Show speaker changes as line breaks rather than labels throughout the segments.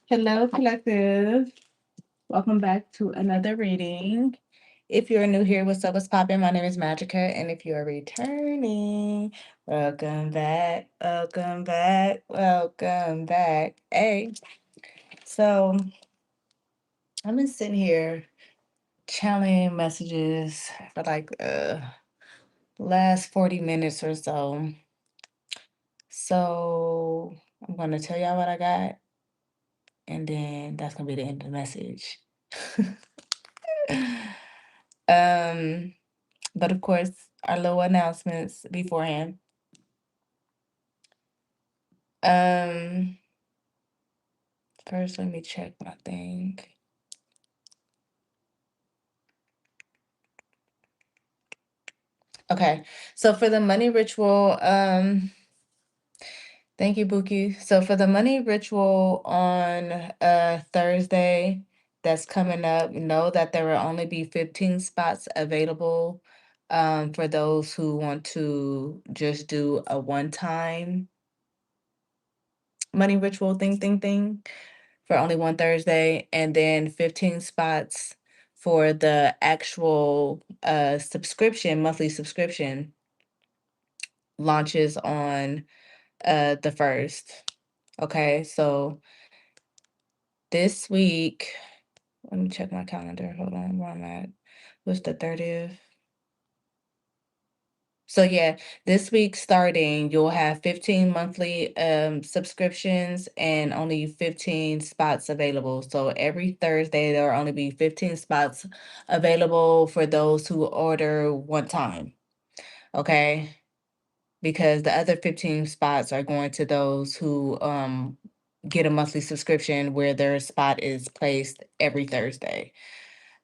Hello, collective. Welcome back to another reading. If you're new here, what's up? What's poppin'? My name is Magica, and if you're returning, welcome back, welcome back, welcome back. Hey, so I've been sitting here channeling messages for like last 40 minutes or so. So I'm gonna tell y'all what I got, and then that's gonna be the end of the message. um But of course, our little announcements beforehand. Um, First, let me check my thing. Okay, so for the money ritual, thank you, Buki. So for the money ritual on Thursday, that's coming up. Know that there will only be 15 spots available. For those who want to just do a one-time money ritual thing. For only one Thursday, and then 15 spots for the actual monthly subscription launches on the first. Okay, so this week, let me check my calendar. Hold on, where I'm at. What's the 30th? So yeah, this week starting, you'll have 15 monthly subscriptions and only 15 spots available. So every Thursday there will only be 15 spots available for those who order one time. Okay? Because the other 15 spots are going to those who get a monthly subscription where their spot is placed every Thursday.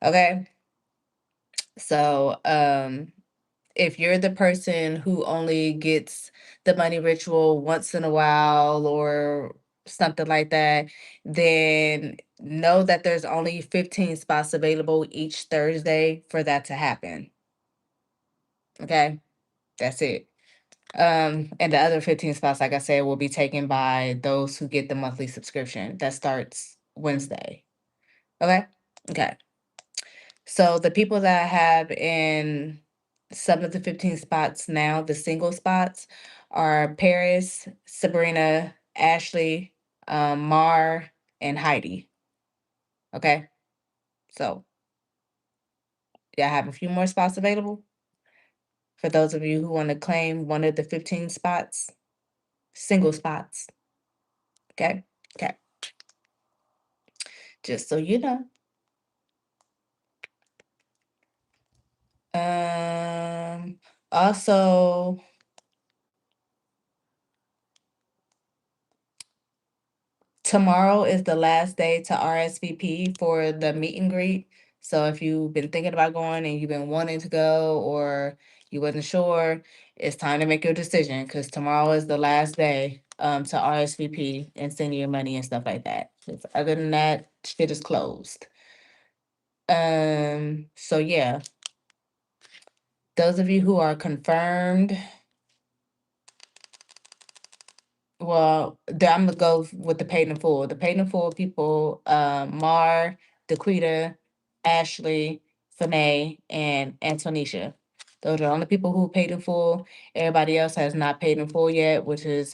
Okay? So if you're the person who only gets the money ritual once in a while or something like that, then know that there's only 15 spots available each Thursday for that to happen. Okay? That's it. And the other 15 spots, like I said, will be taken by those who get the monthly subscription that starts Wednesday. Okay? Okay. So the people that I have in some of the 15 spots now, the single spots, are Paris, Sabrina, Ashley, Mar, and Heidi. Okay. So yeah, I have a few more spots available for those of you who want to claim one of the 15 spots, single spots. Okay. Okay. Just so you know. Also, tomorrow is the last day to RSVP for the meet and greet. So if you've been thinking about going and you've been wanting to go or you wasn't sure, it's time to make your decision because tomorrow is the last day to RSVP and send your money and stuff like that. 'Cause other than that, shit is closed. So yeah, those of you who are confirmed, well, I'm gonna go with the paid in full. The paid in full people, Mar, Daquita, Ashley, Fanae, and Antonisha. Those are the only people who paid in full. Everybody else has not paid in full yet, which is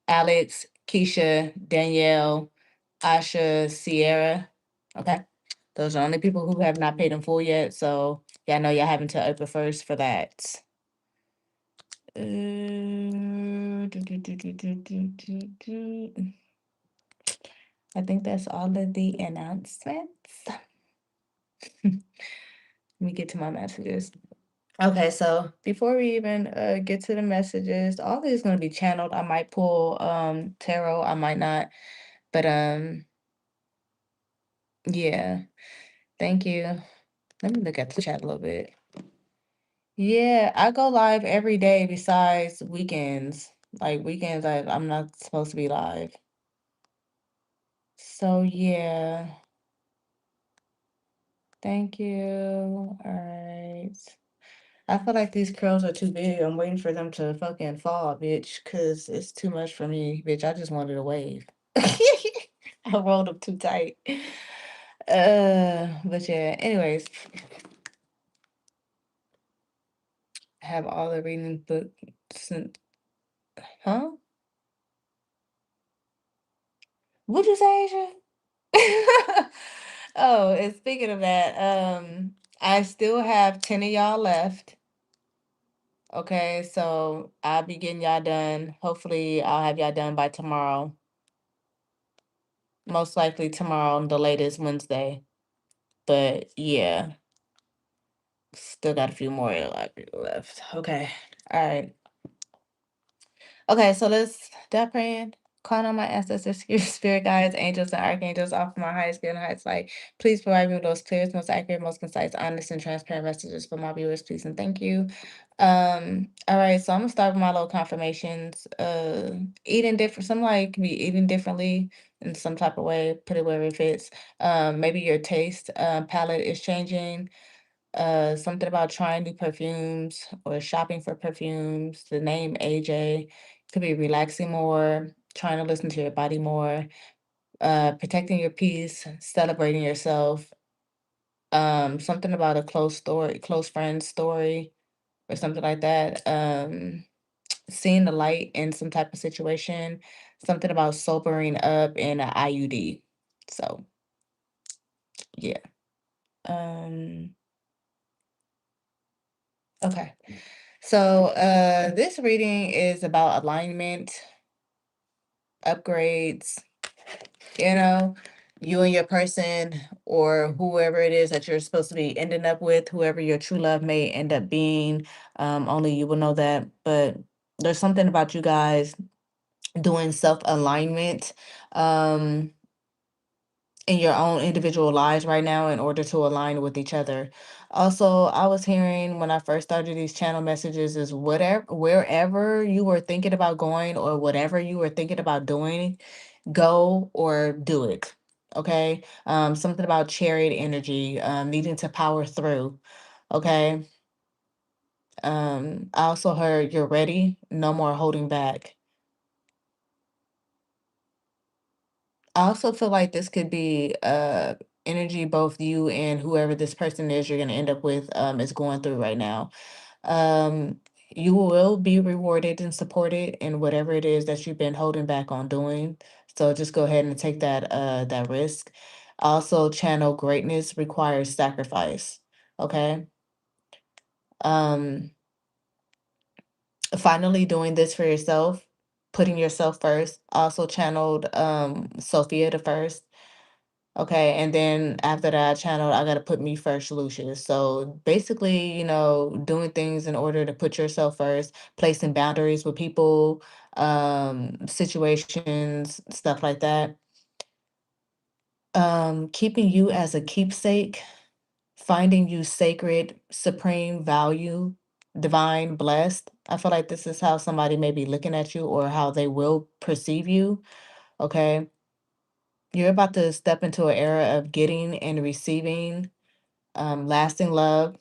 Alex, Keisha, Danielle, Asha, Sierra. Okay. Those are the only people who have not paid in full yet. So y'all know y'all having to April 1st for that. I think that's all of the announcements. Let me get to my messages. Okay, so before we even get to the messages, all this is gonna be channeled. I might pull tarot, I might not, but yeah. Thank you. Let me look at the chat a little bit. Yeah, I go live every day besides weekends. Like weekends, I'm not supposed to be live. So yeah, thank you. All right. I feel like these curls are too big. I'm waiting for them to fucking fall, bitch, because it's too much for me, bitch. I just wanted a wave. I rolled them too tight. But yeah, anyways, I have all the reading books. Huh? What'd you say, Asia? Oh, and speaking of that, I still have 10 of y'all left. Okay, so I'll be getting y'all done. Hopefully, I'll have y'all done by tomorrow. Most likely tomorrow, the latest Wednesday. But yeah, still got a few more left. Okay. All right. Okay, so let's start praying. Calling on my ancestors, spirit guides, angels, and archangels, off my highest good and highest light. Please provide me with those clearest, most accurate, most concise, honest, and transparent messages for my viewers, please and thank you. All right, so I'm gonna start with my little confirmations. Eating different, some like be eating differently in some type of way, put it wherever it fits. Maybe your taste palette is changing. Something about trying new perfumes or shopping for perfumes. The name AJ could be relaxing more, trying to listen to your body more, protecting your peace, celebrating yourself. Something about a close story, close friend story, or something like that. Seeing the light in some type of situation. Something about sobering up in an IUD. So yeah. Um, okay. So this reading is about alignment, upgrades, you know, you and your person or whoever it is that you're supposed to be ending up with, whoever your true love may end up being. Only you will know that. But there's something about you guys doing self-alignment. In your own individual lives right now in order to align with each other. Also, I was hearing when I first started these channel messages is whatever wherever you were thinking about going or whatever you were thinking about doing, go or do it. Okay. Something about chariot energy, needing to power through. Okay. I also heard you're ready, no more holding back. I also feel like this could be energy both you and whoever this person is you're gonna end up with is going through right now. Um you will be rewarded and supported in whatever it is that you've been holding back on doing. So just go ahead and take that risk. Also, channel greatness requires sacrifice. Okay. Um Finally doing this for yourself, putting yourself first. Also channeled Sophia the first. Okay, and then after that channel, I gotta put me first, Lucius. So basically, doing things in order to put yourself first, placing boundaries with people, situations, stuff like that. Keeping you as a keepsake, finding you sacred, supreme value, divine, blessed. I feel like this is how somebody may be looking at you or how they will perceive you. Okay. You're about to step into an era of getting and receiving lasting love,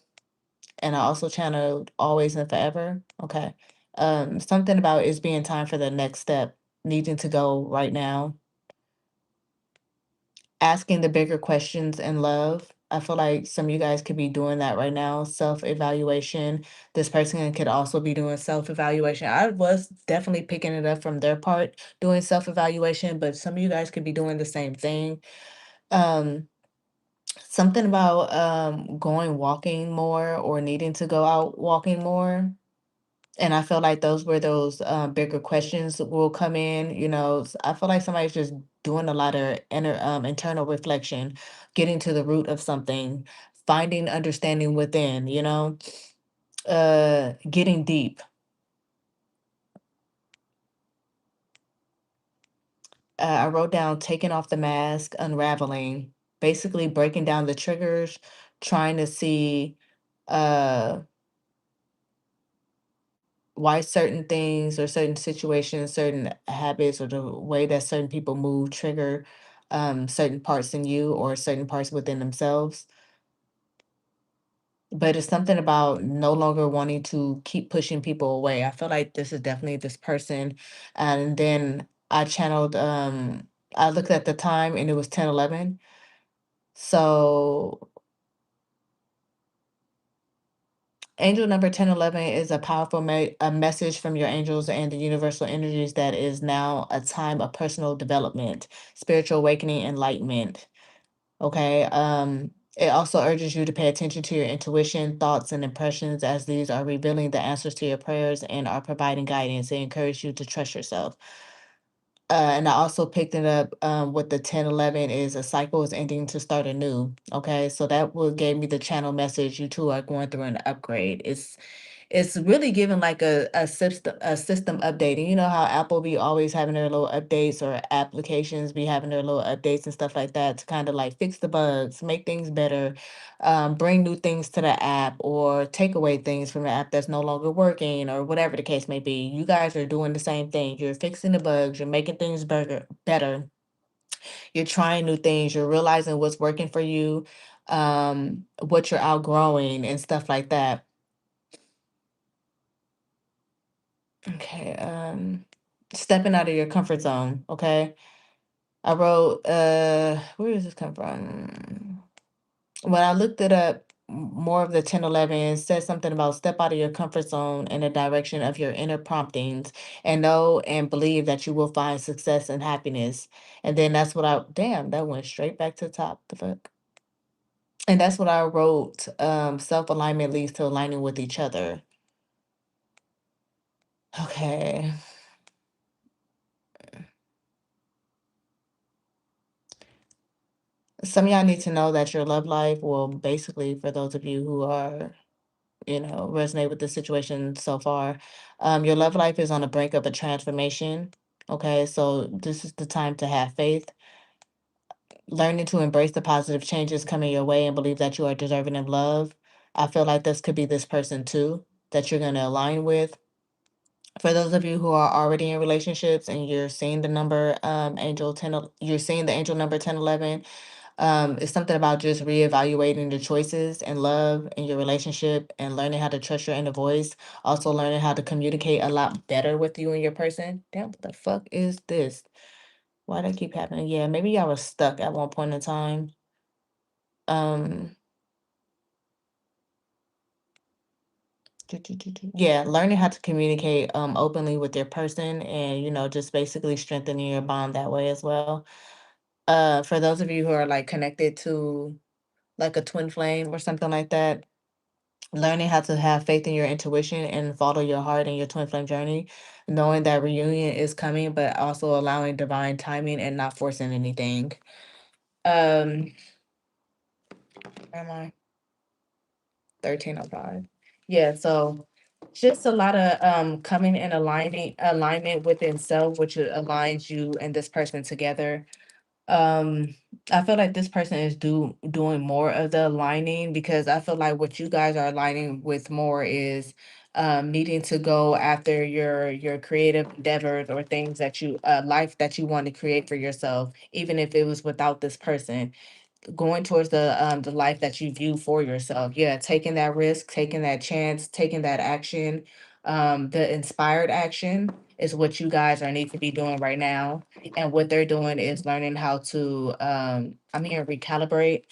and I also channeled always and forever. Okay. Something about it's being time for the next step, needing to go right now, asking the bigger questions in love. I feel like some of you guys could be doing that right now. Self evaluation. This person could also be doing self evaluation. I was definitely picking it up from their part, doing self evaluation, but some of you guys could be doing the same thing. Um, Something about going walking more or needing to go out walking more. And I feel like those where those bigger questions will come in. I feel like somebody's just doing a lot of internal reflection, getting to the root of something, finding understanding within, getting deep. I wrote down taking off the mask, unraveling, basically breaking down the triggers, trying to see uh why certain things or certain situations, certain habits, or the way that certain people move trigger certain parts in you or certain parts within themselves. But it's something about no longer wanting to keep pushing people away. I feel like this is definitely this person. And then I channeled I looked at the time and it was 10:11. So angel number 1011 is a powerful a message from your angels and the universal energies that is now a time of personal development, spiritual awakening, enlightenment. Okay. It also urges you to pay attention to your intuition, thoughts, and impressions as these are revealing the answers to your prayers and are providing guidance. They encourage you to trust yourself. And I also picked it up with the 1011 is a cycle is ending to start anew. Okay. So that will gave me the channel message. You two are going through an upgrade. It's really giving like a system updating. You know how Apple be always having their little updates or applications be having their little updates and stuff like that to kind of like fix the bugs, make things better, bring new things to the app or take away things from the app that's no longer working or whatever the case may be. You guys are doing the same thing. You're fixing the bugs, you're making things better. You're trying new things, you're realizing what's working for you, what you're outgrowing and stuff like that. Okay, stepping out of your comfort zone, okay? I wrote, where does this come from? When I looked it up, more of the 1011 it said something about step out of your comfort zone in the direction of your inner promptings and know and believe that you will find success and happiness. And then that's what damn, that went straight back to the top. The fuck? And that's what I wrote. Self-alignment leads to aligning with each other. Okay. Some of y'all need to know that your love life will basically, for those of you who are, resonate with the situation so far, your love life is on the brink of a transformation. Okay, so this is the time to have faith, learning to embrace the positive changes coming your way and believe that you are deserving of love. I feel like this could be this person too that you're going to align with. For those of you who are already in relationships and you're seeing the number angel 10, you're seeing the angel number 1011. It's something about just reevaluating the choices and love in your relationship and learning how to trust your inner voice. Also learning how to communicate a lot better with you and your person. Damn, what the fuck is this? Why that keep happening? Yeah, maybe y'all was stuck at one point in time. Um, yeah, learning how to communicate openly with your person and just basically strengthening your bond that way as well. For those of you who are like connected to like a twin flame or something like that, learning how to have faith in your intuition and follow your heart in your twin flame journey, knowing that reunion is coming, but also allowing divine timing and not forcing anything. Um, where am I? 1305. Yeah, so just a lot of coming in alignment within self, which aligns you and this person together. um I feel like this person is doing more of the aligning because I feel like what you guys are aligning with more is needing to go after your creative endeavors or things that you life that you want to create for yourself, even if it was without this person, going towards the life that you view for yourself. Yeah, taking that risk, taking that chance, taking that action. The inspired action is what you guys are need to be doing right now. And what they're doing is learning how to I'm here recalibrate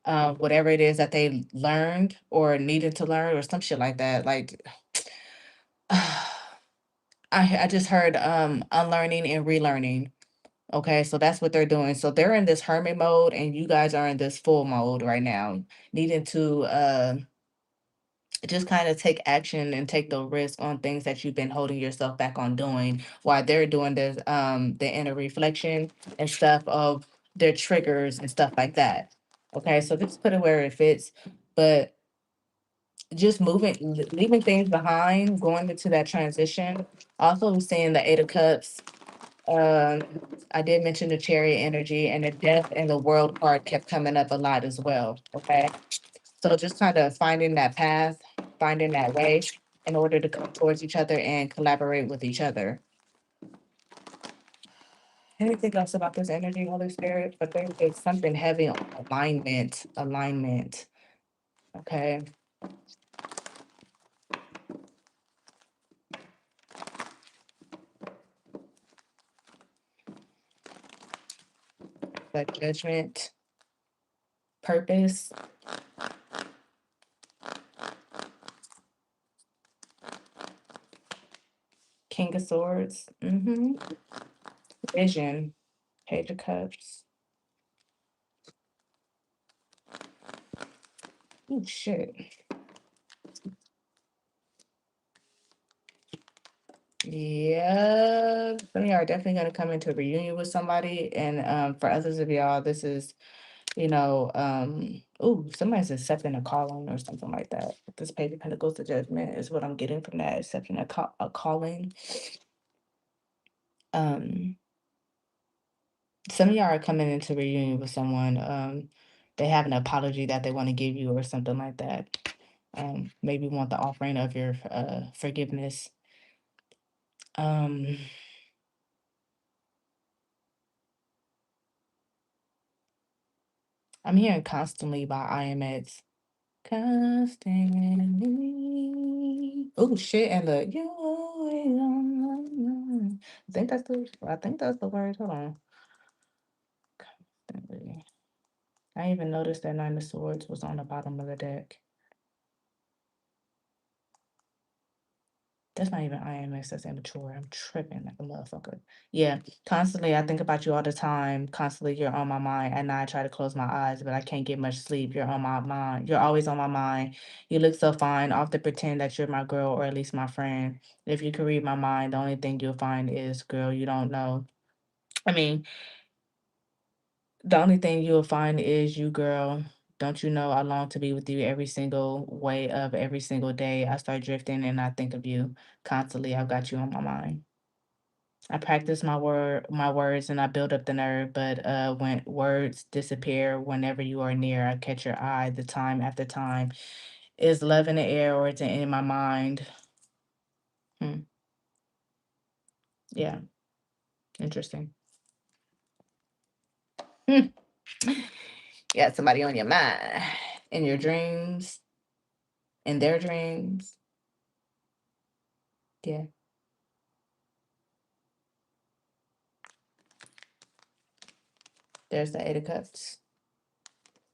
whatever it is that they learned or needed to learn or some shit like that. Like I just heard unlearning and relearning. Okay, so that's what they're doing. So they're in this hermit mode and you guys are in this full mode right now, needing to just kind of take action and take the risk on things that you've been holding yourself back on doing while they're doing this the inner reflection and stuff of their triggers and stuff like that. Okay, so just put it where it fits, but just leaving things behind, going into that transition. Also, I'm seeing the Eight of Cups. um, I did mention the chariot energy and the death and the world card kept coming up a lot as well. Okay. So just kind of finding that path, finding that way in order to come towards each other and collaborate with each other. Anything else about this energy, Holy Spirit? But there is something heavy on alignment, alignment. Okay. Like judgment, purpose, King of Swords, vision, Page of Cups. Oh shit. Yeah, some of y'all are definitely gonna come into a reunion with somebody, and for others of y'all, this is, oh, somebody's accepting a calling or something like that. This Page of Pentacles, the Judgment, is what I'm getting from that. Accepting a calling. Um, some of y'all are coming into reunion with someone. They have an apology that they want to give you or something like that. Maybe want the offering of your forgiveness. Um, I'm hearing constantly by IMX. Constantly. Oh shit! And the you always on my mind. I think that's the word. Hold on. Constantly. I even noticed that Nine of Swords was on the bottom of the deck. That's not even IMX, that's immature. I'm tripping like a motherfucker. Yeah, constantly I think about you all the time. Constantly you're on my mind. At night I try to close my eyes, but I can't get much sleep. You're on my mind. You're always on my mind. You look so fine. Often pretend that you're my girl or at least my friend. If you can read my mind, the only thing you'll find is, girl, you don't know. I mean, the only thing you'll find is you, girl. Don't you know I long to be with you every single way of every single day. I start drifting and I think of you constantly. I've got you on my mind. I practice my words and I build up the nerve, but when words disappear whenever you are near, I catch your eye the time after time. Is love in the air or is it in my mind? Hmm. Yeah, interesting. Hmm. Yeah, somebody on your mind. In your dreams, in their dreams. Yeah, there's the Eight of Cups.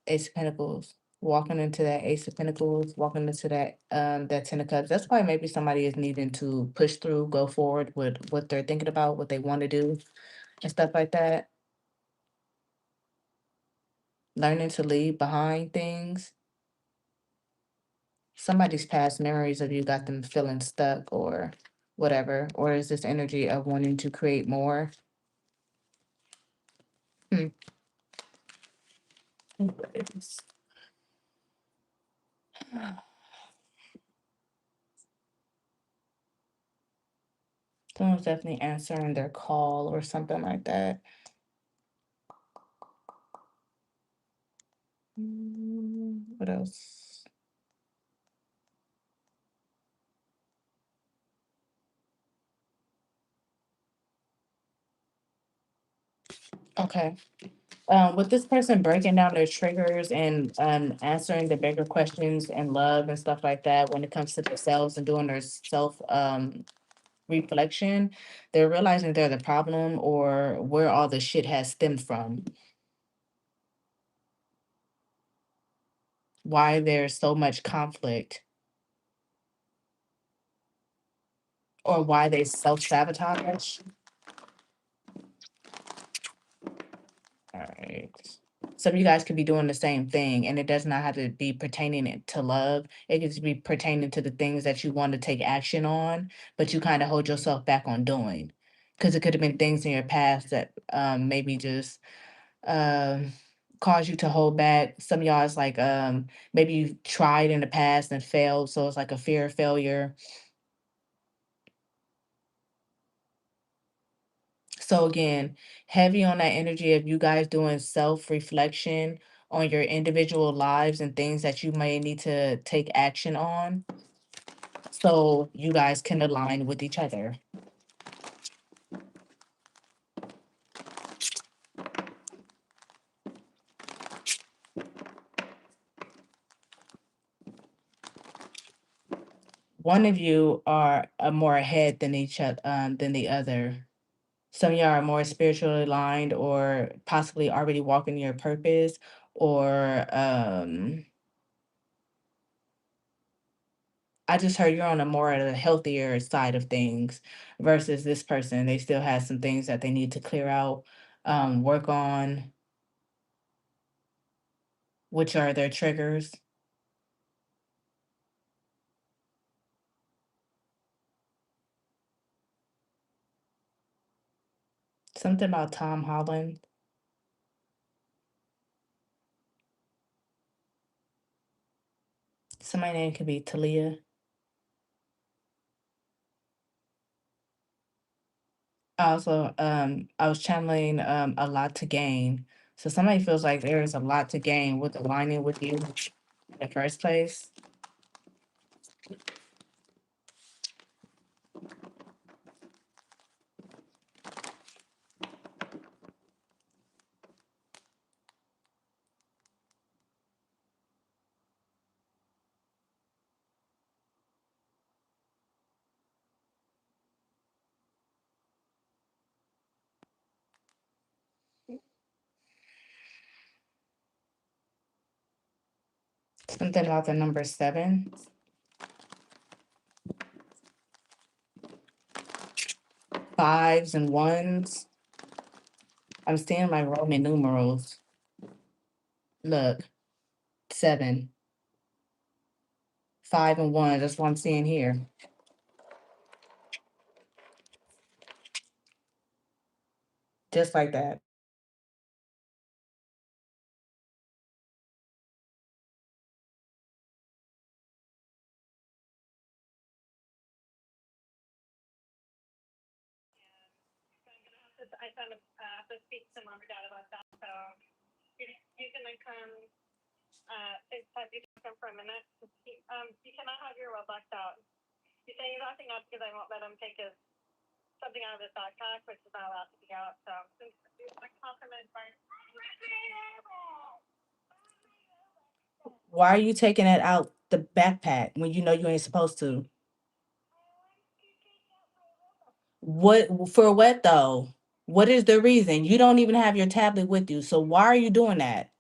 Ace of Pentacles. Walking into that Ace of Pentacles, walking into that Ten of Cups. That's why maybe somebody is needing to push through, go forward with what they're thinking about, what they want to do, and stuff like that. Learning to leave behind things. Somebody's past memories of you got them feeling stuck or whatever. Or is this energy of wanting to create more? Hmm. Anyways. Someone's definitely answering their call or something like that. What else? Okay. With this person breaking down their triggers and answering the bigger questions and love and stuff like that when it comes to themselves and doing their self reflection, they're realizing they're the problem or where all the shit has stemmed from, why there's so much conflict, or why they self sabotage. All right. Some of you guys could be doing the same thing, and it does not have to be pertaining it to love. It could just be pertaining to the things that you want to take action on, but you kind of hold yourself back on doing. Because it could have been things in your past that maybe just um cause you to hold back. Some of y'all is like maybe you've tried in the past and failed, so it's like a fear of failure. So again, heavy on that energy of you guys doing self-reflection on your individual lives and things that you may need to take action on so you guys can align with each other. One of you are more ahead than each other than the other. Some of y'all are more spiritually aligned or possibly already walking your purpose, or I just heard you're on a more of the healthier side of things versus this person. They still have some things that they need to clear out, work on, which are their triggers. Something about Tom Holland. Somebody name could be Talia. Also, I was channeling a lot to gain. So somebody feels like there is a lot to gain with aligning with you in the first place. Something about the number 7, fives and ones. I'm seeing like Roman numerals. Look, 7, 5 and 1. That's what I'm seeing here. Just like that. Why are you taking it out the backpack when you know you ain't supposed to? What for what though? What is the reason? You don't even have your tablet with you. So why are you doing that?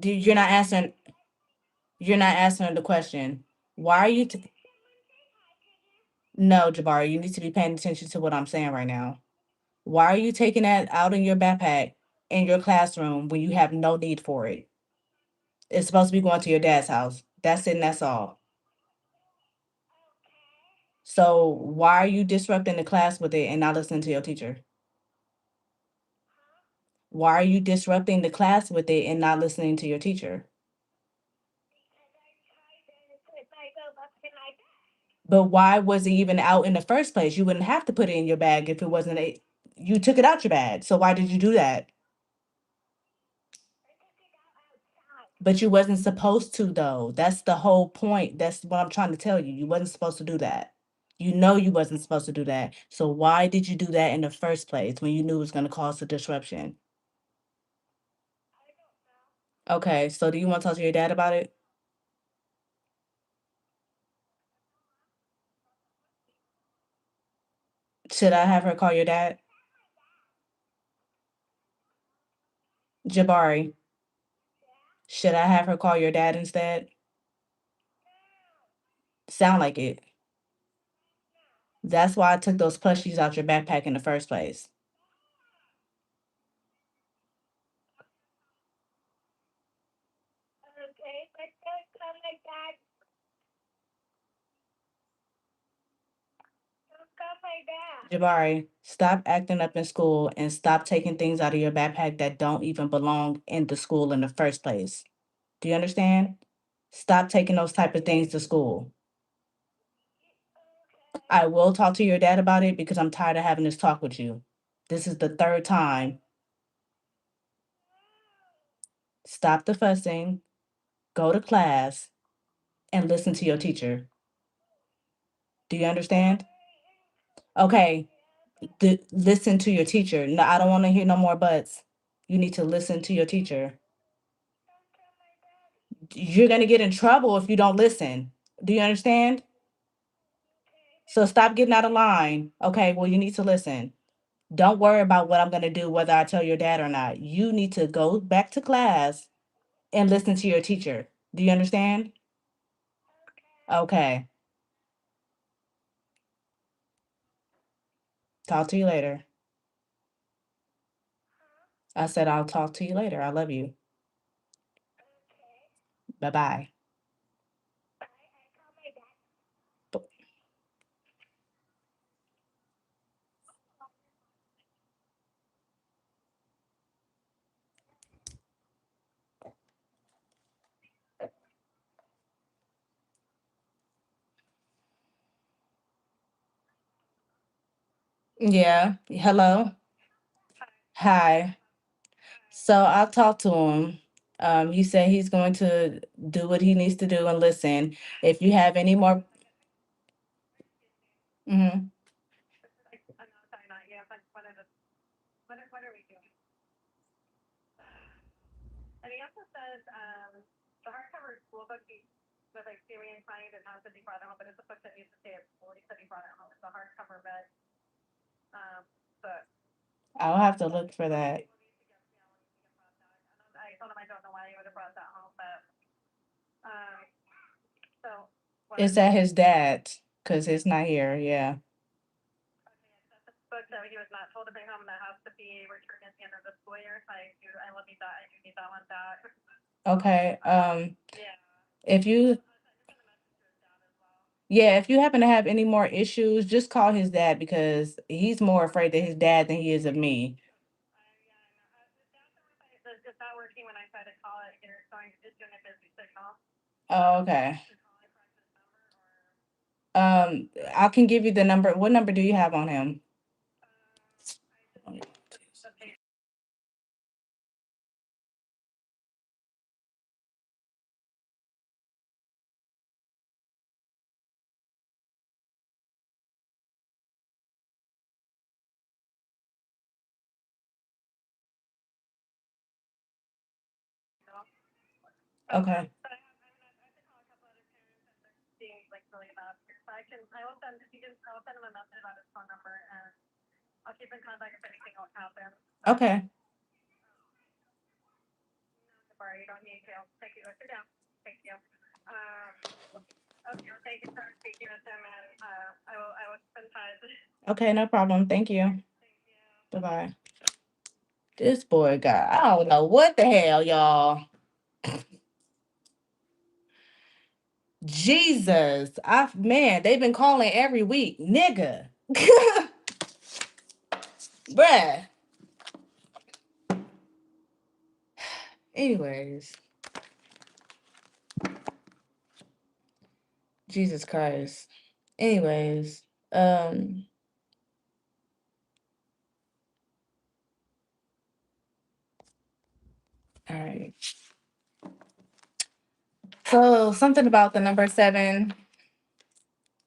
You're not answering. You're not answering the question. Why are you? No, Jabari. You need to be paying attention to what I'm saying right now. Why are you taking that out in your backpack in your classroom when you have no need for it? It's supposed to be going to your dad's house. That's it. And that's all. So why are you disrupting the class with it and not listening to your teacher? Why are you disrupting the class with it and not listening to your teacher? But why was it even out in the first place? You wouldn't have to put it in your bag if it wasn't a you took it out your bag. So why did you do that? But you wasn't supposed to though. That's the whole point. That's what I'm trying to tell you. You wasn't supposed to do that. You know you wasn't supposed to do that. So why did you do that in the first place when you knew it was going to cause a disruption? Okay, so do you want to talk to your dad about it? Should I have her call your dad? Jabari, should I have her call your dad instead? Sound like it. That's why I took those plushies out your backpack in the first place. Jabari, stop acting up in school and stop taking things out of your backpack that don't even belong in the school in the first place. Do you understand? Stop taking those type of things to school. I will talk to your dad about it because I'm tired of having this talk with you. This is the third time. Stop the fussing, go to class, and listen to your teacher. Do you understand? Okay, listen to your teacher. No, I don't want to hear no more buts. You need to listen to your teacher. You're gonna get in trouble if you don't listen. Do you understand? So stop getting out of line. Okay, well, you need to listen. Don't worry about what I'm gonna do, whether I tell your dad or not. You need to go back to class and listen to your teacher. Do you understand? Okay. Talk to you later. I said I'll talk to you later. I love you. Bye bye. Yeah. Hello. Hi. So I'll talk to him. He said he's going to do what he needs to do and listen. If you have any more, mhm. I'll have to look for that. It's at his dad's because it's not here. Yeah. Okay. If you, yeah, if you happen to have any more issues, just call his dad because he's more afraid of his dad than he is of me. Oh, okay. I can give you the number. What number do you have on him? Okay. Okay. Okay, no problem. Thank you. Bye bye. This boy got, I don't know what the hell, y'all. Jesus. Man, they've been calling every week. Nigga. Bruh. Anyways, Jesus Christ. Anyways, all right. So something about the number seven,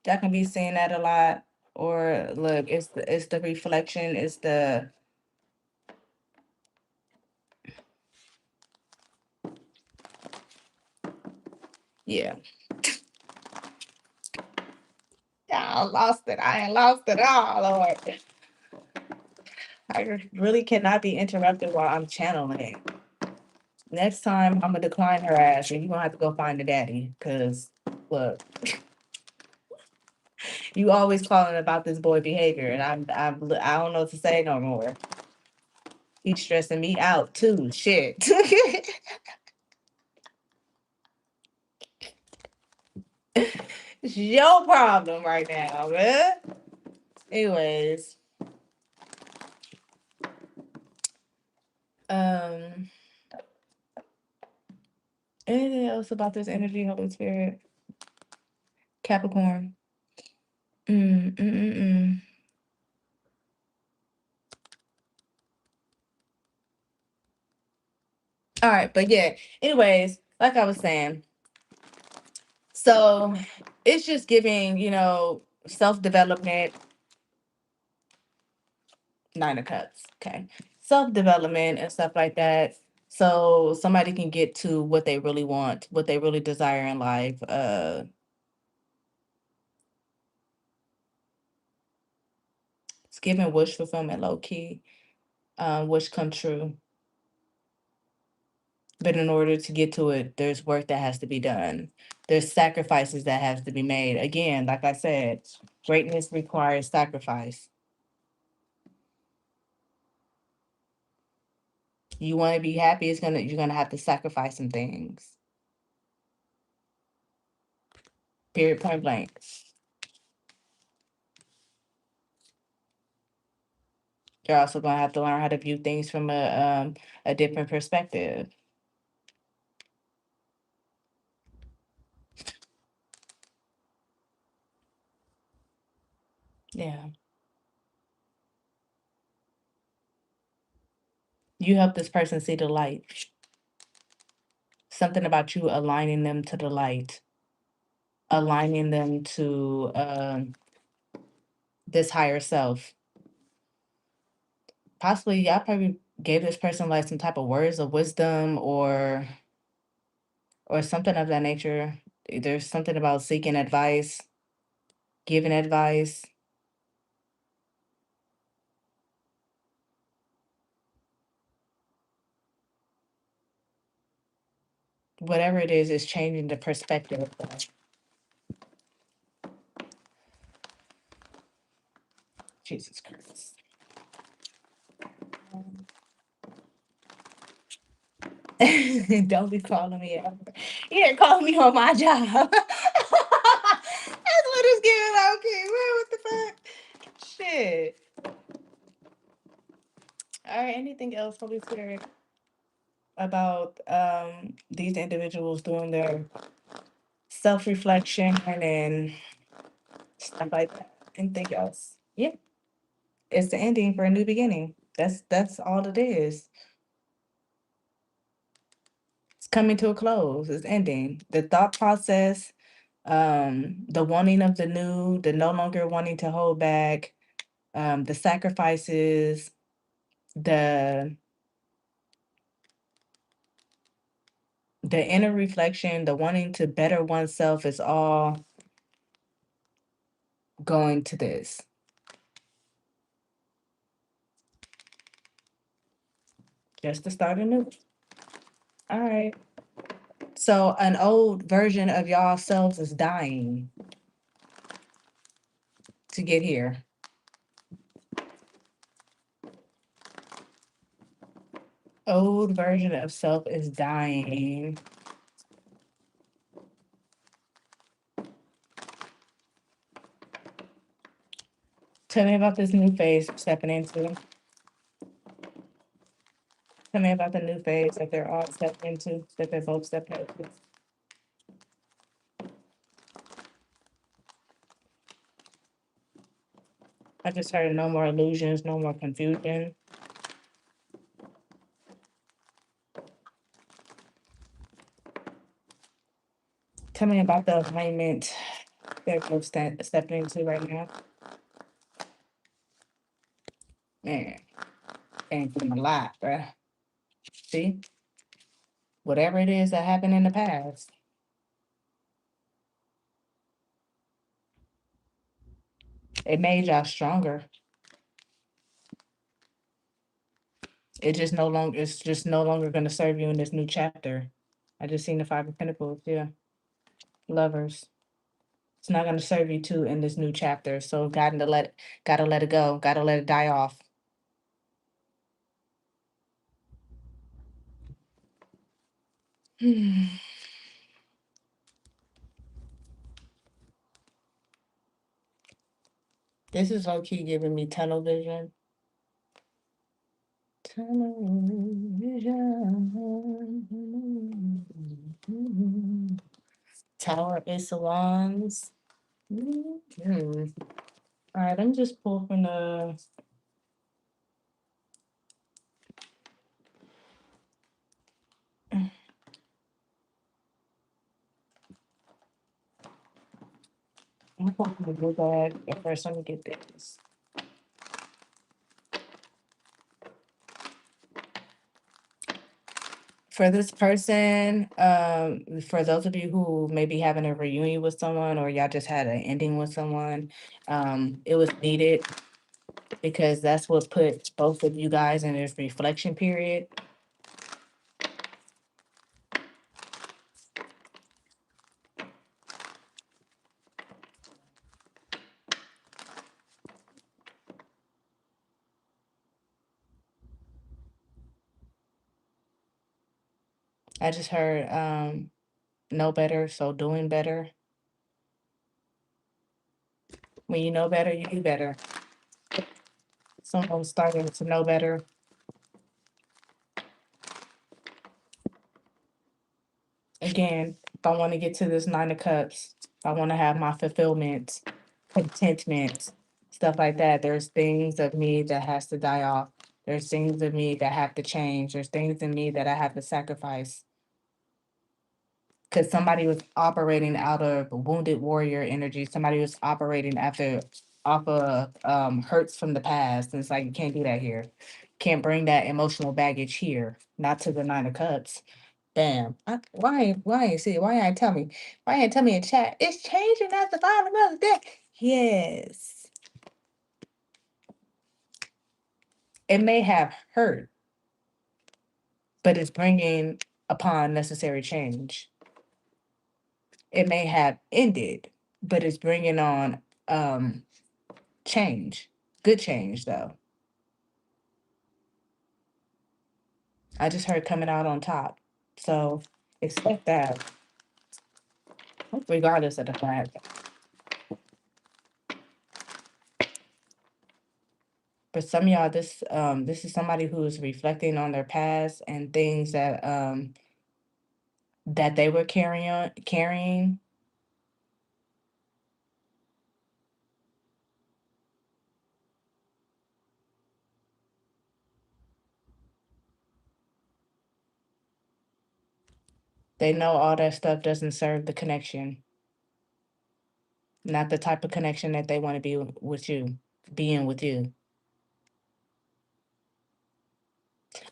that can be saying that a lot. Or look, it's the reflection, it's the, yeah. I lost it. I ain't lost it all, Lord. I really cannot be interrupted while I'm channeling. Next time I'm gonna decline her ass and you're gonna have to go find the daddy. Cause look, you always calling about this boy behavior and I don't know what to say no more. He's stressing me out too. Shit. It's your problem right now, man. Anyways, um, anything else about this energy, Holy Spirit? Capricorn. Mm, mm, mm, mm. All right, but yeah. Anyways, like I was saying, so it's just giving, self development. Nine of Cups. Okay, self development and stuff like that. So somebody can get to what they really want, what they really desire in life. It's giving wish fulfillment low key, wish come true. But in order to get to it, there's work that has to be done. There's sacrifices that has to be made. Again, like I said, greatness requires sacrifice. You want to be happy, you're gonna have to sacrifice some things. Period, point blank. You're also gonna have to learn how to view things from a different perspective. Yeah. You help this person see the light. Something about you aligning them to the light, aligning them to this higher self. Possibly, y'all probably gave this person like some type of words of wisdom or something of that nature. There's something about seeking advice, giving advice. Whatever it is changing the perspective. Jesus Christ. Don't be calling me ever. You didn't call me on my job. That's what it's giving out. Okay, man, what the fuck? Shit. All right, anything else, Holy Spirit, about these individuals doing their self-reflection and stuff like that? Anything else? Yeah. It's the ending for a new beginning. That's all it is. It's coming to a close. It's ending. The thought process, the wanting of the new, the no longer wanting to hold back, the sacrifices, the the inner reflection, the wanting to better oneself is all going to this. Just to start anew. All right. So an old version of y'all selves is dying to get here. Old version of self is dying. Tell me about this new phase we're stepping into. Tell me about the new phase that they're all stepping into, that they're both stepping into. I just heard no more illusions, no more confusion. Tell me about the alignment they're both stepping into right now. Man, came from a lot, bruh. See? Whatever it is that happened in the past, it made y'all stronger. It's just no longer gonna serve you in this new chapter. I just seen the Five of Pentacles, yeah. Lovers. It's not gonna serve you too in this new chapter. So gotta let it go, gotta let it die off. This is low key giving me tunnel vision. Tunnel vision. Tower Ace of Wands. Mhm. All right, let me just pull from the. I'm pulling from the blue bag. But first, let me get this. For this person, for those of you who may be having a reunion with someone or y'all just had an ending with someone, it was needed. because that's what put both of you guys in this reflection period. I just heard know better, so doing better. When you know better, you do better. Someone's starting to know better. Again, if I want to get to this Nine of Cups, if I want to have my fulfillment, contentment, stuff like that, there's things of me that has to die off. There's things of me that have to change. There's things in me that I have to sacrifice. Because somebody was operating out of wounded warrior energy. Somebody was operating after off of hurts from the past. And it's like you can't do that here. Can't bring that emotional baggage here. Not to the Nine of Cups. Bam. Why ain't tell me? Why ain't tell me in chat? It's changing at the bottom of the deck. Yes. It may have hurt, but it's bringing upon necessary change. It may have ended, but it's bringing on change. Good change, though. I just heard coming out on top. So expect that, regardless of the fact. For some of y'all, this is somebody who is reflecting on their past and things that they were carrying. They know all that stuff doesn't serve the connection, not the type of connection that they want to be with you, being with you.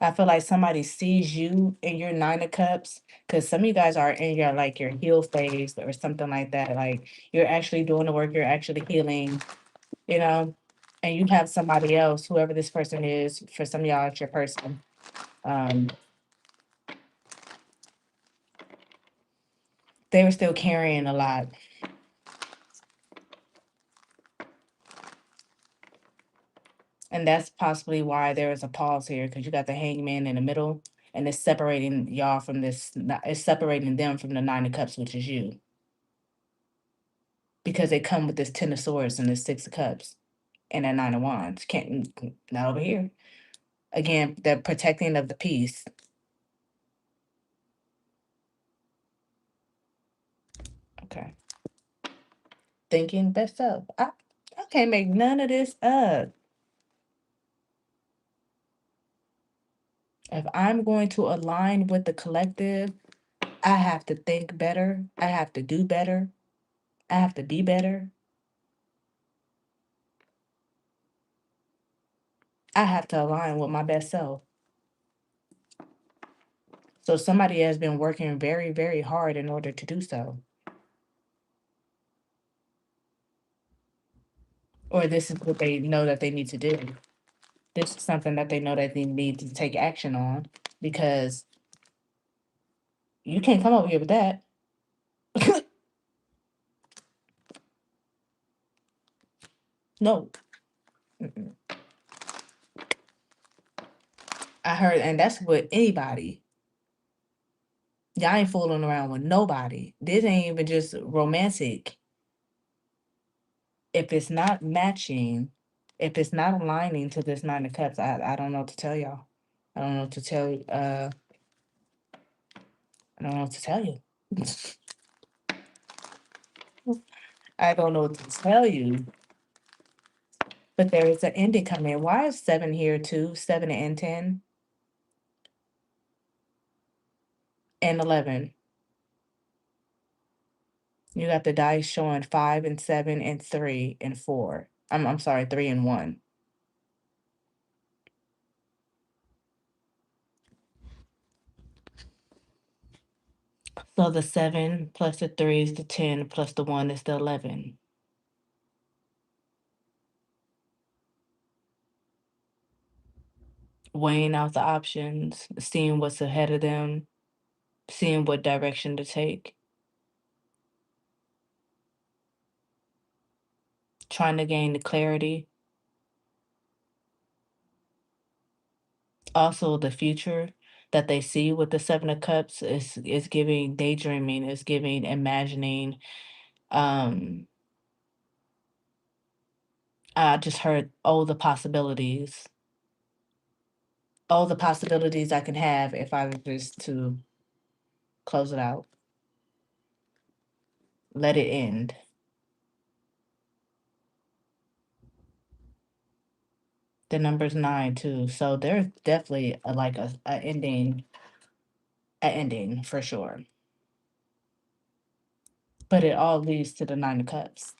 I feel like somebody sees you in your Nine of Cups because some of you guys are in your like your heal phase or something like that. Like you're actually doing the work, you're actually healing, you know, and you have somebody else, whoever this person is. For some of y'all, it's your person. Um, they were still carrying a lot. And that's possibly why there is a pause here because you got the hangman in the middle and it's separating y'all from this, it's separating them from the Nine of Cups, which is you. Because they come with this Ten of Swords and this Six of Cups and that Nine of Wands. Can't, not over here. Again, the protecting of the peace. Okay. Thinking best of. I can't make none of this up. If I'm going to align with the collective, I have to think better. I have to do better. I have to be better. I have to align with my best self. So somebody has been working very, very hard in order to do so. Or this is what they know that they need to do. This is something that they know that they need to take action on because you can't come over here with that. No. Mm-mm. I heard, and that's with anybody. Y'all ain't fooling around with nobody. This ain't even just romantic. If it's not matching, if it's not aligning to this Nine of Cups, I don't know what to tell y'all. I don't know what to tell you. I don't know what to tell you. I don't know what to tell you. But there is an ending coming. Why is 7 here too? 7 and 10 and 11. You got the dice showing 5 and 7 and 3 and 4. I'm sorry, 3 and 1. So the 7 plus the 3 is the 10 plus the 1 is the 11. weighing out the options, seeing what's ahead of them, seeing what direction to take, trying to gain the clarity. Also, the future that they see with the Seven of Cups is giving daydreaming, is giving imagining. Um, I just heard, oh, the possibilities. All the possibilities I can have if I were just to close it out, let it end. The number's 9 too, so there's definitely a ending for sure. But it all leads to the 9 of Cups.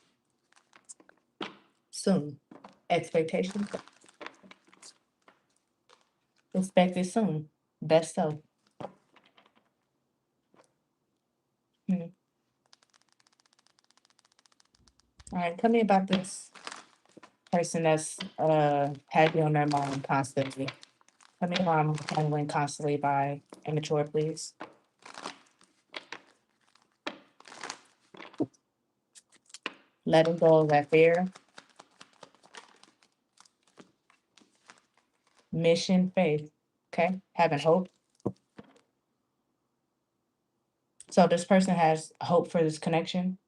Soon. Expectations expected soon. Best so. Mhm. All right, tell me about this person that's had you on their mind constantly. Tell me how I'm handling constantly by immature, please. Letting go of that fear, mission, faith. Okay, having hope. So this person has hope for this connection.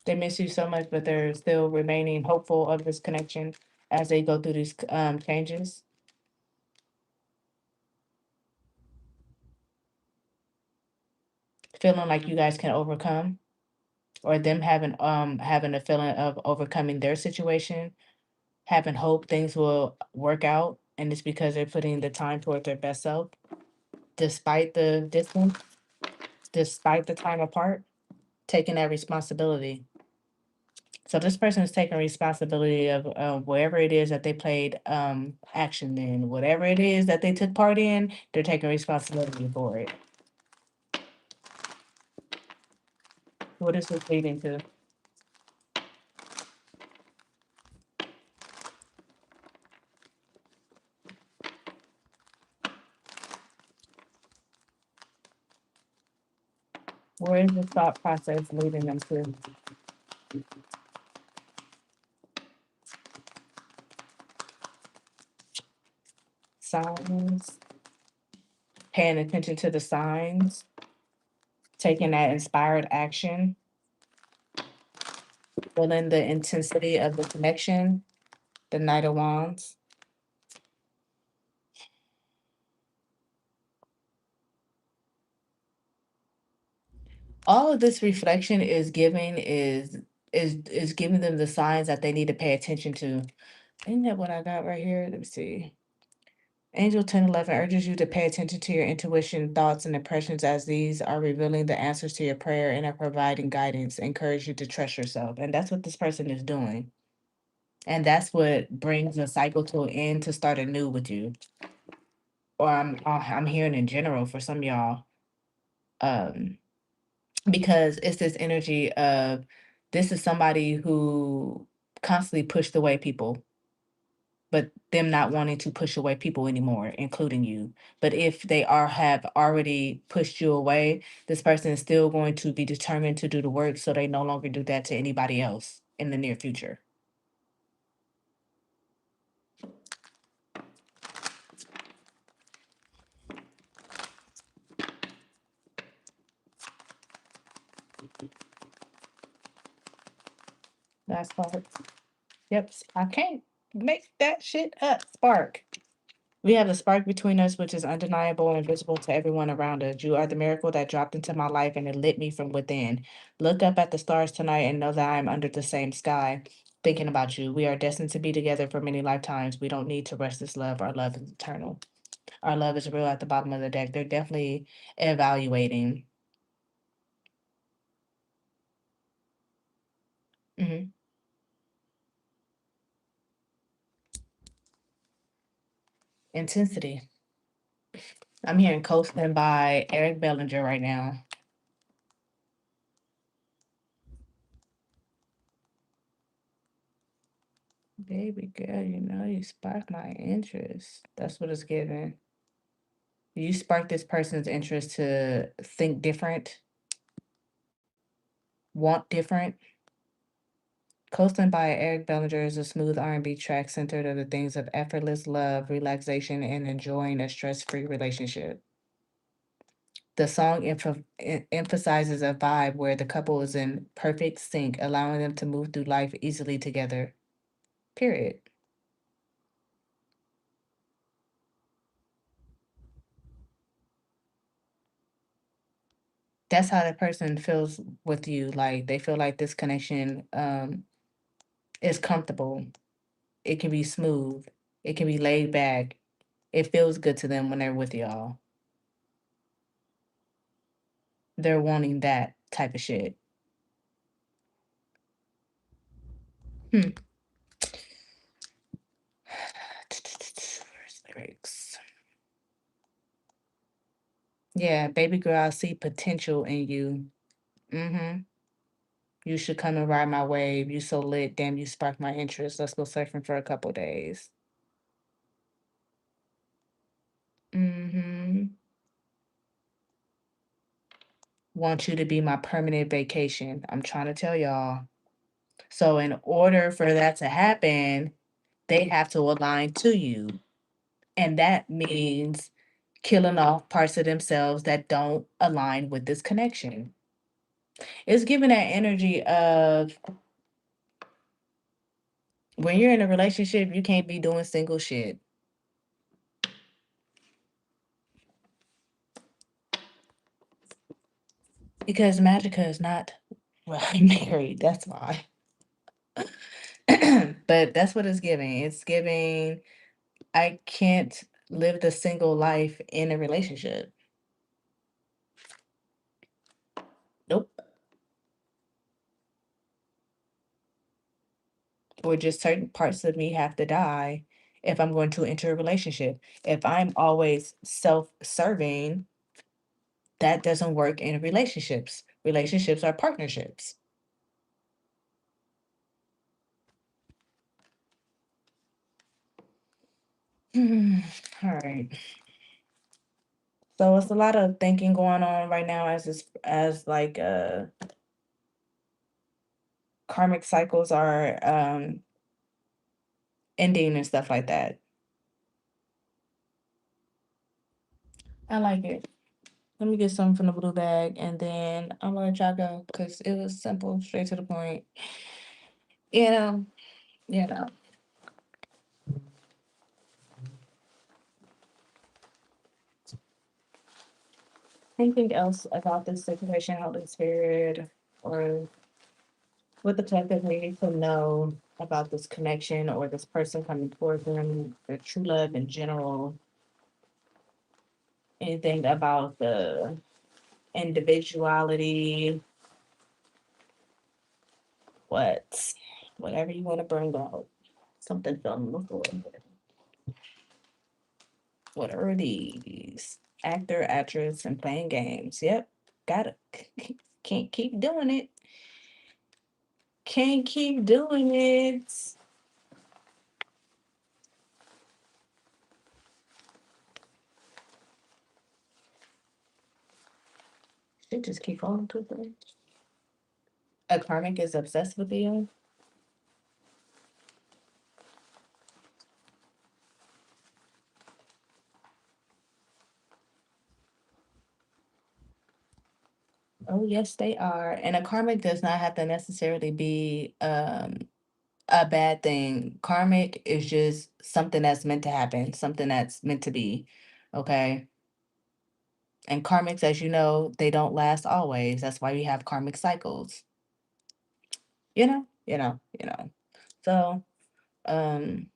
They miss you so much, but they're still remaining hopeful of this connection as they go through these changes. Feeling like you guys can overcome, or them having a feeling of overcoming their situation, having hope things will work out, and it's because they're putting the time towards their best self, despite the distance, despite the time apart, taking that responsibility. So this person is taking responsibility of wherever it is that they played action in, whatever it is that they took part in, they're taking responsibility for it. What is this leading to? Where is the thought process leading them to? Signs, paying attention to the signs, taking that inspired action, feeling the intensity of the connection, the Knight of Wands. All of this reflection is giving them the signs that they need to pay attention to. Isn't that what I got right here? Let me see. Angel 1011 urges you to pay attention to your intuition, thoughts, and impressions as these are revealing the answers to your prayer and are providing guidance. Encourage you to trust yourself. And that's what this person is doing. And that's what brings the cycle to an end to start anew with you. Or I'm hearing in general for some of y'all. Um, because it's this energy of this is somebody who constantly pushed away people, but them not wanting to push away people anymore, including you. But if they have already pushed you away, this person is still going to be determined to do the work so they no longer do that to anybody else in the near future. That's spark. Yep, I can't make that shit up. Spark. We have the spark between us, which is undeniable and visible to everyone around us. You are the miracle that dropped into my life and it lit me from within. Look up at the stars tonight and know that I am under the same sky, thinking about you. We are destined to be together for many lifetimes. We don't need to rush this love. Our love is eternal. Our love is real at the bottom of the deck. They're definitely evaluating. Mhm. Intensity. I'm hearing Coasting by Eric Bellinger right now. Baby girl, you know you spark my interest. That's what it's giving. You spark this person's interest to think different, want different. Coasting by Eric Bellinger is a smooth R&B track centered on the things of effortless love, relaxation, and enjoying a stress-free relationship. The song emphasizes a vibe where the couple is in perfect sync, allowing them to move through life easily together. Period. That's how the person feels with you. Like they feel like this connection is comfortable. It can be smooth. It can be laid back. It feels good to them when they're with y'all. They're wanting that type of shit. Hmm. Where's lyrics? Yeah, baby girl, I see potential in you. Mm-hmm. You should come and ride my wave. You so lit. Damn, you sparked my interest. Let's go surfing for a couple days. Mm-hmm. Want you to be my permanent vacation. I'm trying to tell y'all. So in order for that to happen, they have to align to you. And that means killing off parts of themselves that don't align with this connection. It's giving that energy of when you're in a relationship, you can't be doing single shit because Magica is not married. That's why. But that's what it's giving. It's giving, I can't live the single life in a relationship. Nope. Or just certain parts of me have to die if I'm going to enter a relationship. If I'm always self-serving, that doesn't work in relationships. Relationships are partnerships. All right. So it's a lot of thinking going on right now as like karmic cycles are ending and stuff like that. I like it. Let me get some from the blue bag and then I'm gonna let y'all go because it was simple, straight to the point. You know, you know. Anything else about this situation, Holy Spirit, or what the collective needed to know about this connection or this person coming towards them, the true love in general? Anything about the individuality, what, whatever you want to bring out. Something from before. What are these? Actor, actress, and playing games. Yep, got it. Can't keep doing it. Can't keep doing it. Should just keep falling to it. A karmic is obsessed with you. Oh, yes, they are. And a karmic does not have to necessarily be a bad thing. Karmic is just something that's meant to happen, something that's meant to be. Okay. And karmics, as you know, they don't last always. That's why we have karmic cycles. So, um,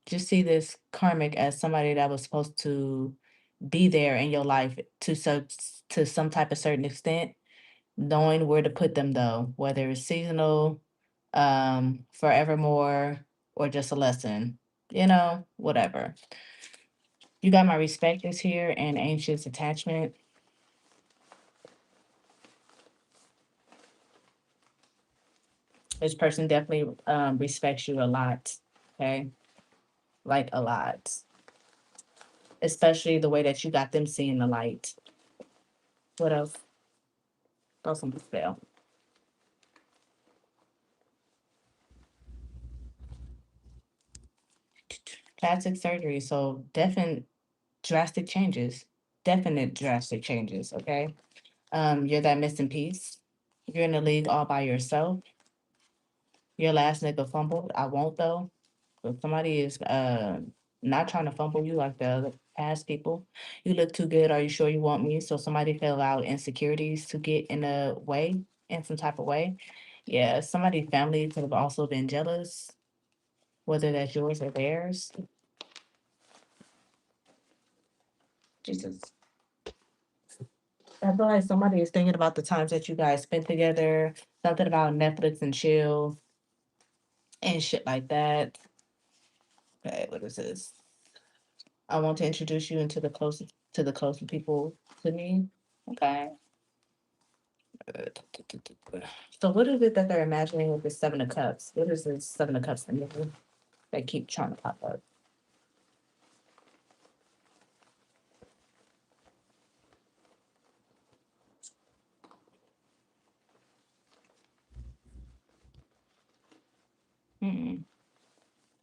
just see this karmic as somebody that was supposed to be there in your life to some type of certain extent, knowing where to put them though, whether it's seasonal, forevermore, or just a lesson, whatever. You got my respect is here and anxious attachment. This person definitely respects you a lot. Okay, like a lot, especially the way that you got them seeing the light. What else? Throw some spell. Plastic surgery. So definite drastic changes. Definite drastic changes. Okay. You're that missing piece. You're in the league all by yourself. Your last nigga fumbled. I won't though. If somebody is not trying to fumble you like the other past people, you look too good. Are you sure you want me? So somebody feel out insecurities to get in the way in some type of way. Yeah, somebody's family could have also been jealous, whether that's yours or theirs. Jesus. I feel like somebody is thinking about the times that you guys spent together, something about Netflix and chill and shit like that. Okay, what is this? I want to introduce you into the closest people to me. Okay. So what is it that they're imagining with the Seven of Cups? What is this Seven of Cups in there? They keep trying to pop up. Hmm.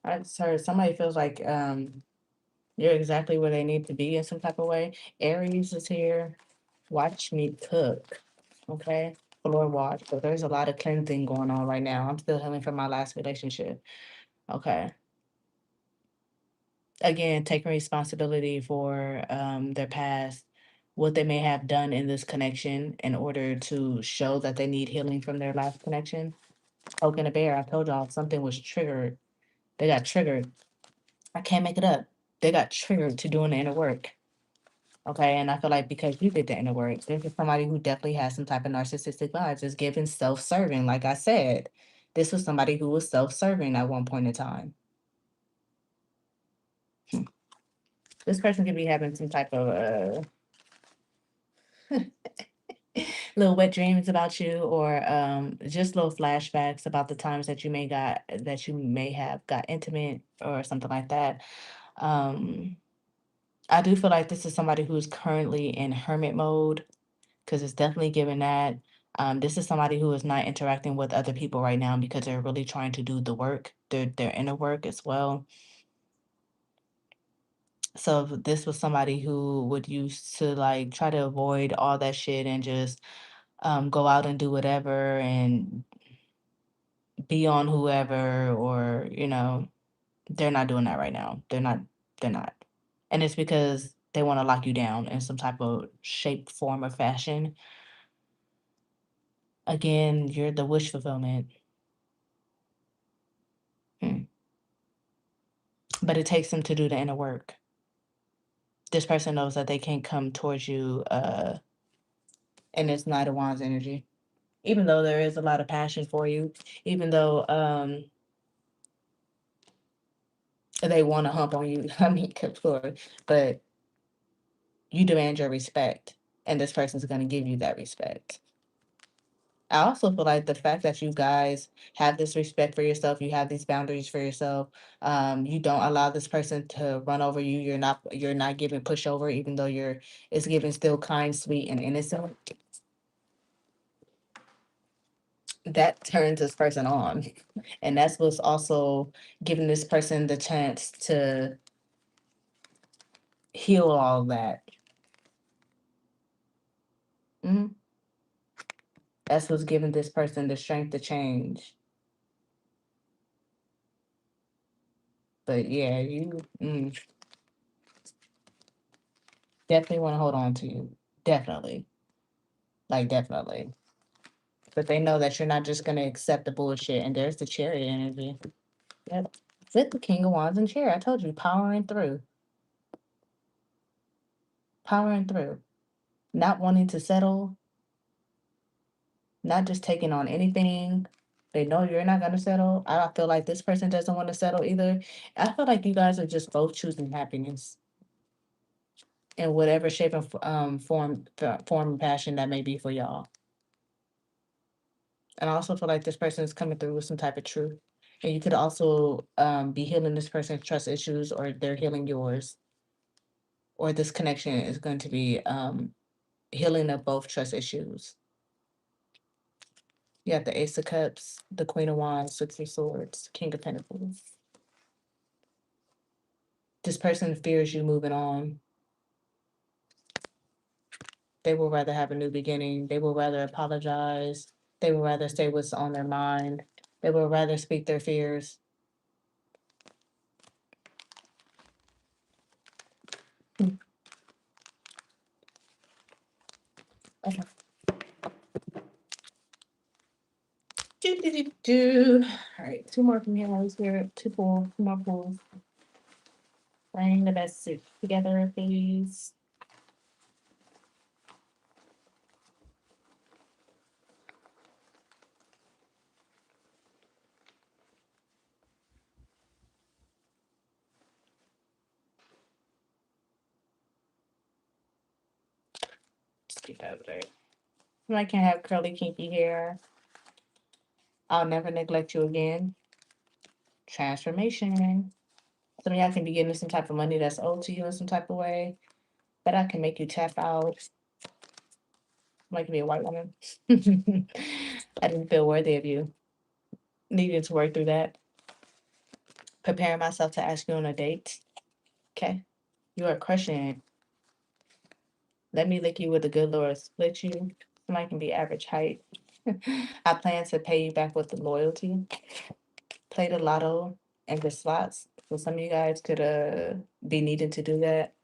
I just heard somebody feels like you're exactly where they need to be in some type of way. Aries is here. Watch me cook. Okay. Floor watch. But there's a lot of cleansing going on right now. I'm still healing from my last relationship. Okay. Again, taking responsibility for their past, what they may have done in this connection in order to show that they need healing from their last connection. Poking a bear, I told y'all something was triggered. They got triggered. I can't make it up. They got triggered to doing the inner work. Okay, and I feel like because you did the inner work, there's just somebody who definitely has some type of narcissistic vibes, is giving self-serving. Like I said, this was somebody who was self-serving at one point in time. This person could be having some type of little wet dreams about you, or just little flashbacks about the times that you may have got intimate or something like that. Um, I do feel like this is somebody who's currently in hermit mode because it's definitely given that. This is somebody who is not interacting with other people right now because they're really trying to do the work, their inner work as well. So if this was somebody who would use to like try to avoid all that shit and just go out and do whatever and be on whoever, or they're not doing that right now. They're not. And it's because they want to lock you down in some type of shape, form, or fashion. Again, you're the wish fulfillment. Hmm. But it takes them to do the inner work. This person knows that they can't come towards you, and it's Knight of Wands energy. Even though there is a lot of passion for you, even though they want to hump on you, I mean, sure, but you demand your respect, and this person's going to give you that respect. I also feel like the fact that you guys have this respect for yourself, you have these boundaries for yourself, you don't allow this person to run over you. You're not giving pushover, even though it's giving still kind, sweet, and innocent. That turns this person on, and that's what's also giving this person the chance to heal all that. Mhm. That's what's giving this person the strength to change. But yeah, definitely want to hold on to you. Definitely. Like, definitely. But they know that you're not just going to accept the bullshit. And there's the chariot energy. Yep. With the King of Wands and Chariot. I told you, powering through. Powering through. Not wanting to settle. Not just taking on anything. They know you're not going to settle. I feel like this person doesn't want to settle either. I feel like you guys are just both choosing happiness in whatever shape and form and passion that may be for y'all. And I also feel like this person is coming through with some type of truth. And you could also be healing this person's trust issues, or they're healing yours, or this connection is going to be healing of both trust issues. You have the Ace of Cups, the Queen of Wands, Six of Swords, King of Pentacles. This person fears you moving on. They will rather have a new beginning. They will rather apologize. They will rather say what's on their mind. They will rather speak their fears. Okay. All right, two more from here. Holy Spirit. Two more pulls. Bring the best suit together, please. Just keep that over there. I can have curly, kinky hair. I'll never neglect you again. Transformation. Some of y'all can be getting some type of money that's owed to you in some type of way, but I can make you tap out. Like to be a white woman. I didn't feel worthy of you. Needed to work through that. Preparing myself to ask you on a date. Okay. You are crushing it. Let me lick you with a good Lord. Split you. Somebody can be average height. I plan to pay you back with the loyalty. Play the lotto and the slots. So some of you guys could be needing to do that.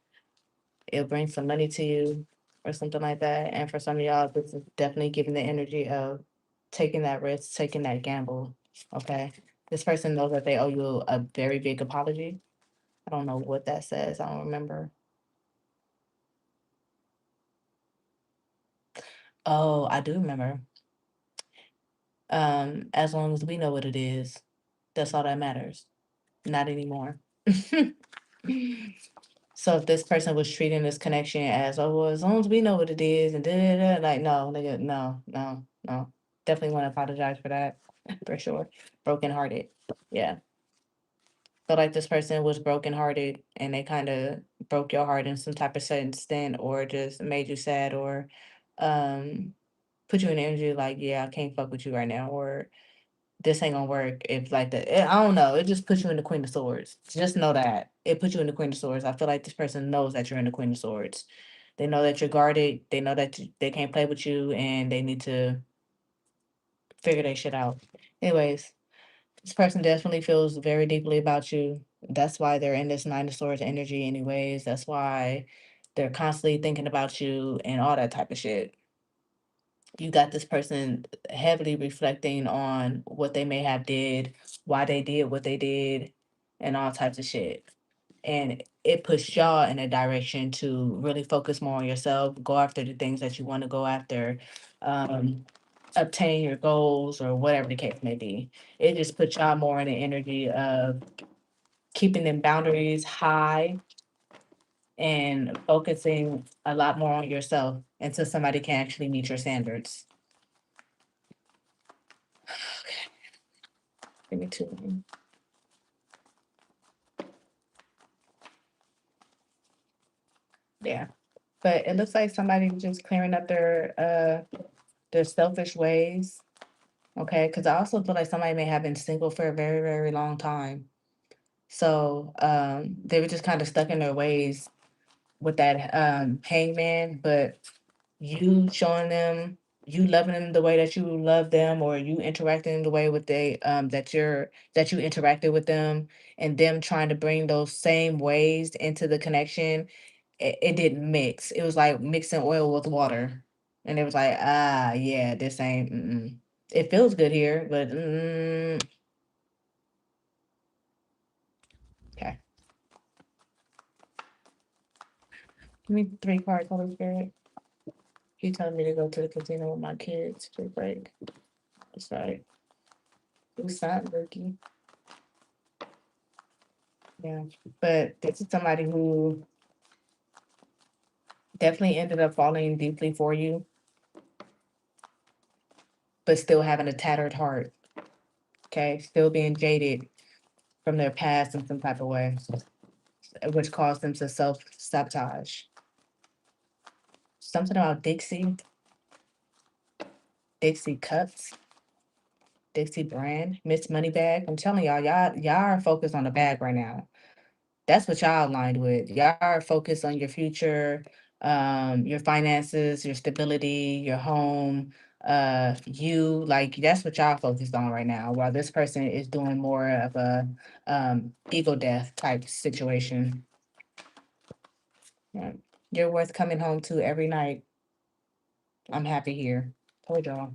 It'll bring some money to you or something like that. And for some of y'all, this is definitely giving the energy of taking that risk, taking that gamble. Okay. This person knows that they owe you a very big apology. I don't know what that says. I don't remember. Oh, I do remember. As long as we know what it is, that's all that matters. Not anymore. So if this person was treating this connection as, oh, well, as long as we know what it is, and like, no, nigga, no. Definitely want to apologize for that, for sure. Brokenhearted. Yeah. Feel like this person was brokenhearted and they kind of broke your heart in some type of certain extent, or just made you sad, or um put you in energy like, yeah, I can't fuck with you right now, or this ain't gonna work. If like I don't know, it just puts you in the Queen of Swords. Just know that it puts you in the Queen of Swords. I feel like this person knows that you're in the Queen of Swords. They know that you're guarded. They know that they can't play with you, and they need to figure their shit out. Anyways, this person definitely feels very deeply about you. That's why they're in this Nine of Swords energy. Anyways, that's why they're constantly thinking about you and all that type of shit. You got this person heavily reflecting on what they may have did, why they did what they did, and all types of shit. And it pushed y'all in a direction to really focus more on yourself, go after the things that you want to go after, um, obtain your goals, or whatever the case may be. It just put y'all more in the energy of keeping them boundaries high and focusing a lot more on yourself until somebody can actually meet your standards. Give me two. Yeah. But it looks like somebody just clearing up their selfish ways. Okay. Cause I also feel like somebody may have been single for a very, very long time. So they were just kind of stuck in their ways with that hangman, but you showing them, you loving them the way that you love them, or you interacting the way with they that you interacted with them, and them trying to bring those same ways into the connection. It didn't mix. It was like mixing oil with water. And it was like, ah, yeah, this ain't, it feels good here, but okay. Give me three cards, Holy Spirit. He telling me to go to the casino with my kids for a break. That's right. It's not Rookie. Yeah. But this is somebody who definitely ended up falling deeply for you. but still having a tattered heart. Okay, still being jaded from their past in some type of way, which caused them to self-sabotage. Something about Dixie cups, Dixie brand, Miss Moneybag. I'm telling y'all are focused on the bag right now. That's what y'all aligned with. Y'all are focused on your future, your finances, your stability, your home, you, like, that's what y'all focused on right now, while this person is doing more of a ego death type situation. Yeah. You're worth coming home to every night. I'm happy here. Told y'all.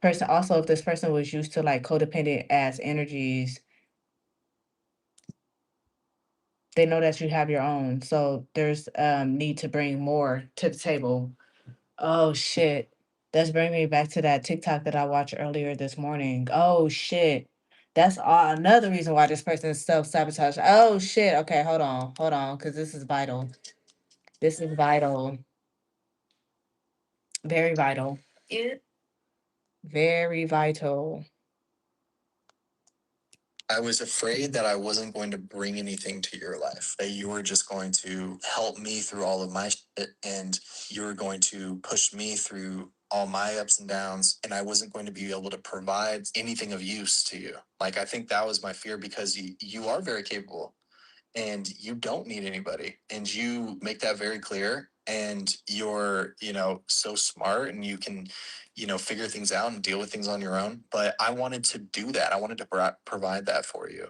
Person also, if this person was used to like codependent ass energies, they know that you have your own. So there's need to bring more to the table. Oh shit. That's bringing me back to that TikTok that I watched earlier this morning. Oh shit. That's another reason why this person is self-sabotage. Oh shit. Okay, hold on, because this is vital. This is vital. Very vital. Very vital.
I was afraid that I wasn't going to bring anything to your life, that you were just going to help me through all of my shit and you were going to push me through all my ups and downs, and I wasn't going to be able to provide anything of use to you. Like, I think that was my fear, because you are very capable and you don't need anybody, and you make that very clear, and you're so smart, and you can figure things out and deal with things on your own. But I wanted to do that. I wanted to provide that for you.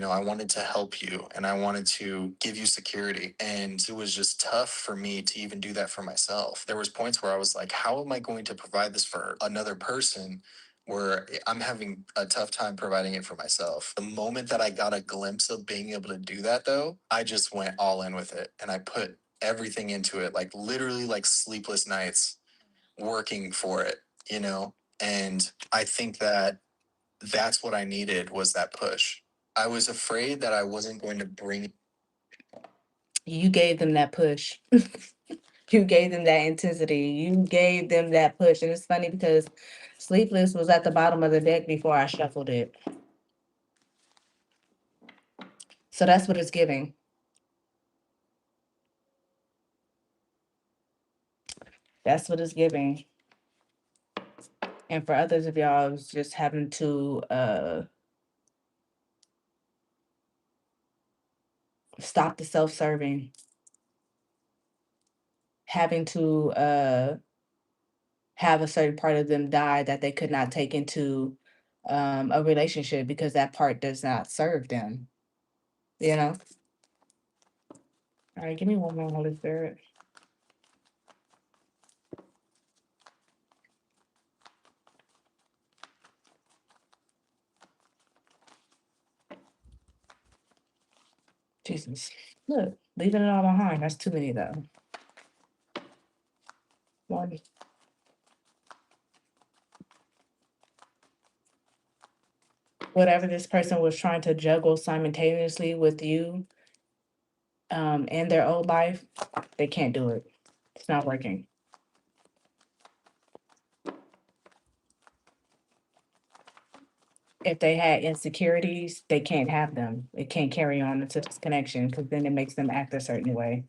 I wanted to help you, and I wanted to give you security, and it was just tough for me to even do that for myself. There was points where I was like, how am I going to provide this for another person, where I'm having a tough time providing it for myself? The moment that I got a glimpse of being able to do that, though, I just went all in with it, and I put everything into it, like literally like sleepless nights working for it, and I think that that's what I needed, was that push. I was afraid that I wasn't going to bring.
You gave them that push. You gave them that intensity. You gave them that push. And it's funny because Sleepless was at the bottom of the deck before I shuffled it. So that's what it's giving. That's what it's giving. And for others of y'all, it's just having to stop the self-serving, having to have a certain part of them die that they could not take into a relationship because that part does not serve them. You know? All right, give me one more, Holy Spirit. Jesus. Look, leaving it all behind. That's too many, though. One. Whatever this person was trying to juggle simultaneously with you and their old life, they can't do it. It's not working. If they had insecurities, they can't have them. It can't carry on into this connection because then it makes them act a certain way,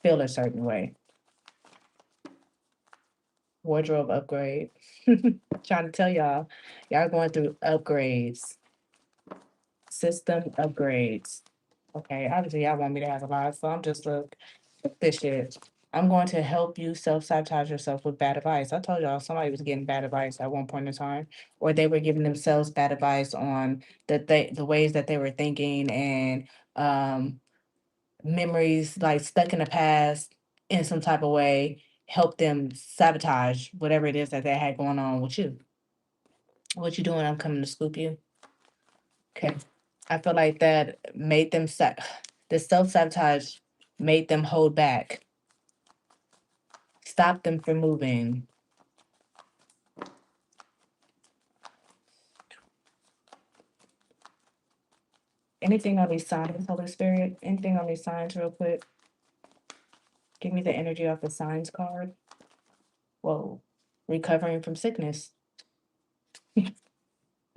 feel a certain way. Wardrobe upgrade. Trying to tell y'all going through upgrades, system upgrades. Okay, obviously y'all want me to have a lot, so I'm just look this shit. I'm going to help you self-sabotage yourself with bad advice. I told y'all somebody was getting bad advice at one point in time, or they were giving themselves bad advice on the ways that they were thinking and memories like stuck in the past in some type of way help them sabotage whatever it is that they had going on with you. What you doing? I'm coming to scoop you. Okay. I feel like that made them the self-sabotage made them hold back, stop them from moving. Anything on these signs, Holy Spirit? Anything on these signs real quick? Give me the energy off the signs card. Whoa. recovering from sickness.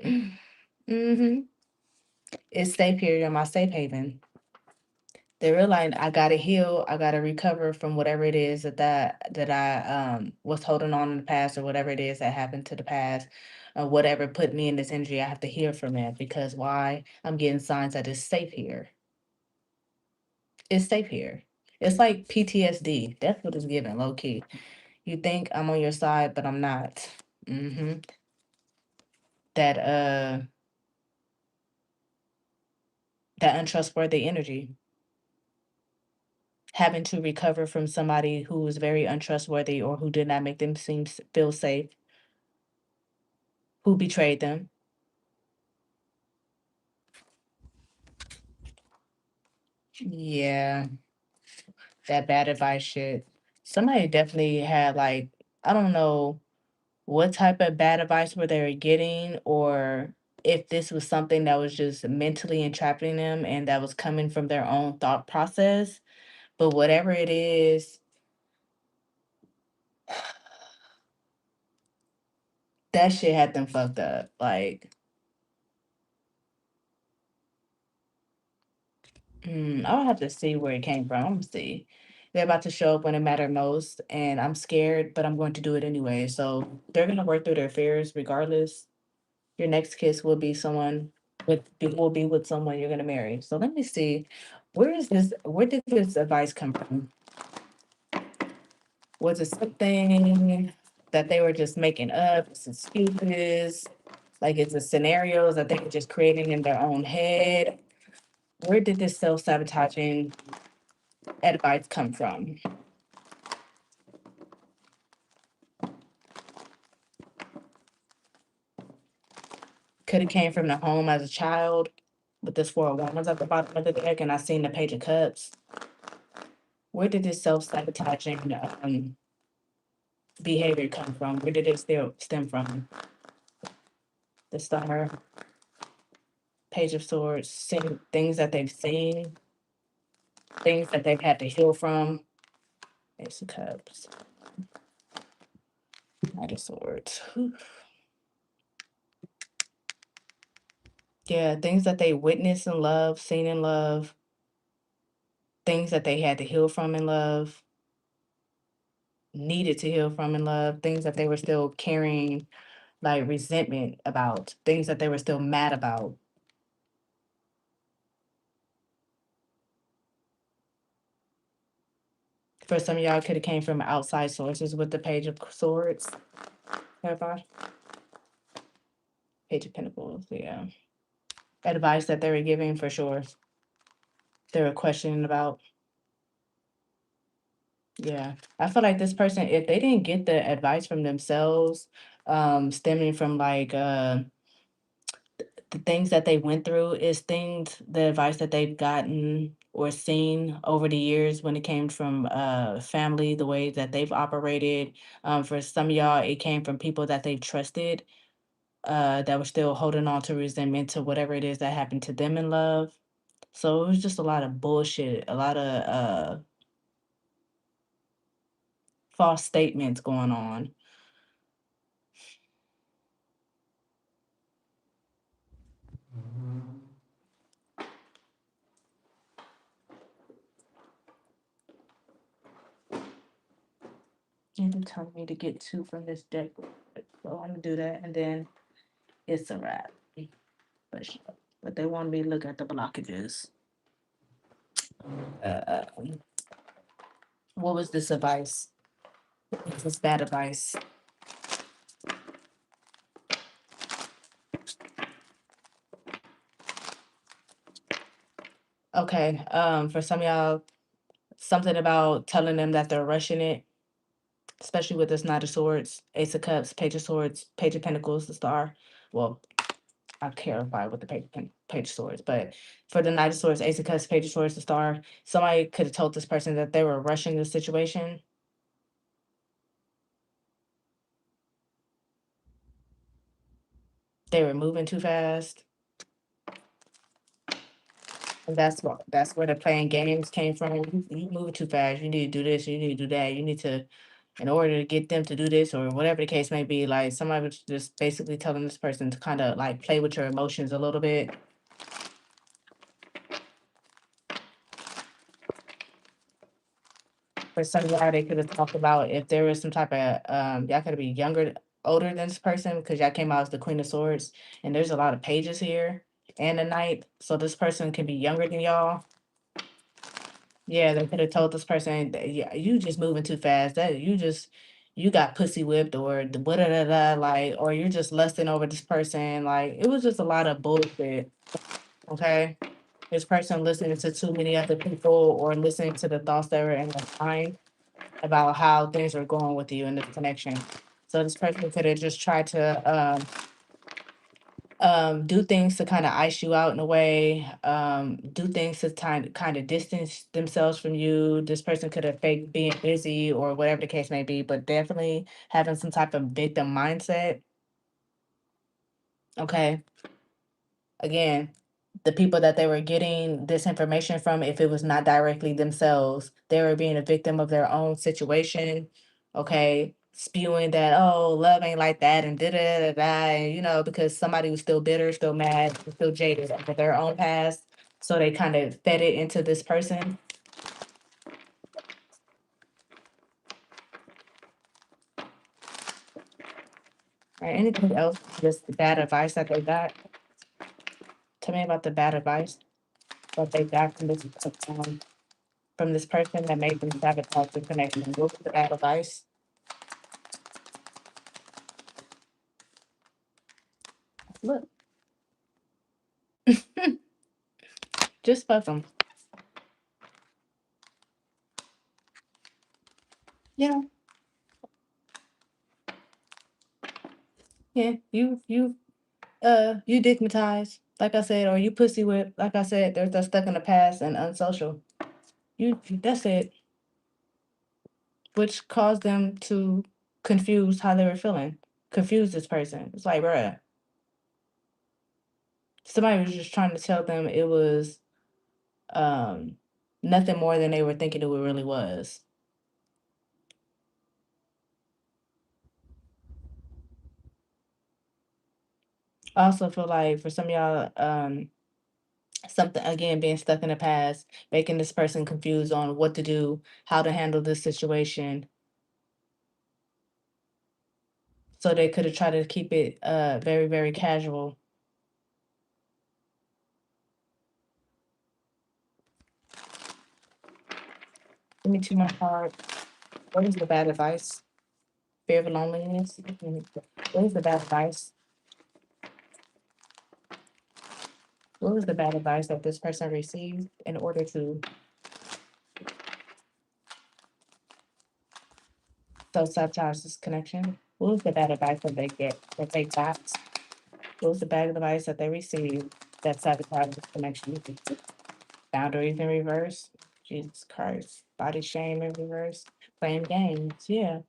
Mm-hmm. It's safe here. You're my safe haven. They realize I gotta heal, I gotta recover from whatever it is that I was holding on in the past or whatever it is that happened to the past, whatever put me in this energy. I have to heal from it because why? I'm getting signs that it's safe here. It's safe here. It's like PTSD. That's what it's giving, low key. You think I'm on your side, but I'm not. Mm-hmm. That that untrustworthy energy. Having to recover from somebody who was very untrustworthy or who did not make them feel safe, who betrayed them. Yeah, that bad advice shit. Somebody definitely had like, I don't know what type of bad advice were they were getting, or if this was something that was just mentally entrapping them and that was coming from their own thought process. But whatever it is, that shit had them fucked up. Like, I would have to see where it came from. I'm gonna see. They're about to show up when it mattered most, and I'm scared, but I'm going to do it anyway. So they're gonna work through their fears regardless. Your next kiss will be someone will be with someone you're gonna marry. So let me see. Where did this advice come from? Was it something that they were just making up, excuses? Like it's a scenarios that they were just creating in their own head? Where did this self-sabotaging advice come from? Could have came from the home as a child, but this four of wands at the bottom of the deck, and I seen the page of cups. Where did this self-sabotaging behavior come from? Where did it still stem from? The star, page of swords, seeing things that they've seen, things that they've had to heal from. Ace of cups, knight of swords. Whew. Yeah, things that they witnessed in love, seen in love, things that they had to heal from in love, needed to heal from in love, things that they were still carrying like resentment about, things that they were still mad about. For some of y'all, could have came from outside sources with the page of swords. Clarify. Page of pentacles. Yeah. Advice that they were giving for sure. They were questioning about. Yeah. I feel like this person, if they didn't get the advice from themselves, stemming from like the things that they went through, is things, the advice that they've gotten or seen over the years when it came from family, the way that they've operated. For some of y'all, it came from people that they've trusted, that were still holding on to resentment to whatever it is that happened to them in love. So it was just a lot of bullshit, a lot of false statements going on. And they telling me to get two from this deck. So I'm gonna do that, and then it's a wrap. But but they want me to look at the blockages. Um, what was this advice? This is bad advice. Okay. For some of y'all, something about telling them that they're rushing it, especially with this Knight of Swords, Ace of Cups, Page of Swords, Page of Pentacles, the Star. Well, I clarify with the Page of Swords, but for the Knight of Swords, Ace of Cups, Page of Swords, the Star, somebody could have told this person that they were rushing the situation. They were moving too fast. And that's where the playing games came from. You moving too fast. You need to do this. You need to do that. You need to in order to get them to do this or whatever the case may be. Like somebody was just basically telling this person to kind of like play with your emotions a little bit. For some of y'all, they could have talked about if there was some type of y'all could be younger, older than this person because y'all came out as the Queen of Swords, and there's a lot of pages here and a knight. So this person can be younger than y'all. Yeah, they could have told this person, that, yeah, you just moving too fast. That you got pussy whipped or the da da da like, or you're just lusting over this person. Like it was just a lot of bullshit. Okay, this person listening to too many other people or listening to the thoughts that were in their mind about how things are going with you in this connection. So this person could have just tried to do things to kind of ice you out in a way, do things to kind of distance themselves from you. This person could have faked being busy or whatever the case may be, but definitely having some type of victim mindset. Okay. Again, the people that they were getting this information from, if it was not directly themselves, they were being a victim of their own situation. Okay. Spewing that, oh, love ain't like that, and da da da da, and, because somebody was still bitter, still mad, still jaded over their own past. So they kind of fed it into this person. Or anything else, just bad advice that they got. Tell me about the bad advice that they got from this person that made them sabotage the connection. What was the bad advice? Look, just fuck them. Yeah, yeah. You digmatized, like I said, or you pussy whip, like I said. They're stuck in the past and unsocial. That's it, which caused them to confuse how they were feeling. Confuse this person. It's like, bruh, somebody was just trying to tell them it was um nothing more than they were thinking it really was. I also feel like for some of y'all, something again being stuck in the past, making this person confused on what to do, how to handle this situation. So they could have tried to keep it very, very casual. Give me 2 more cards. What is the bad advice? Fear of loneliness. What is the bad advice? What was the bad advice that this person received in order to self-sabotage this connection? What was the bad advice that they got? What was the bad advice that they received that sabotaged this connection? Boundaries in reverse. Jesus Christ. Body shame in reverse. Playing games. Yeah.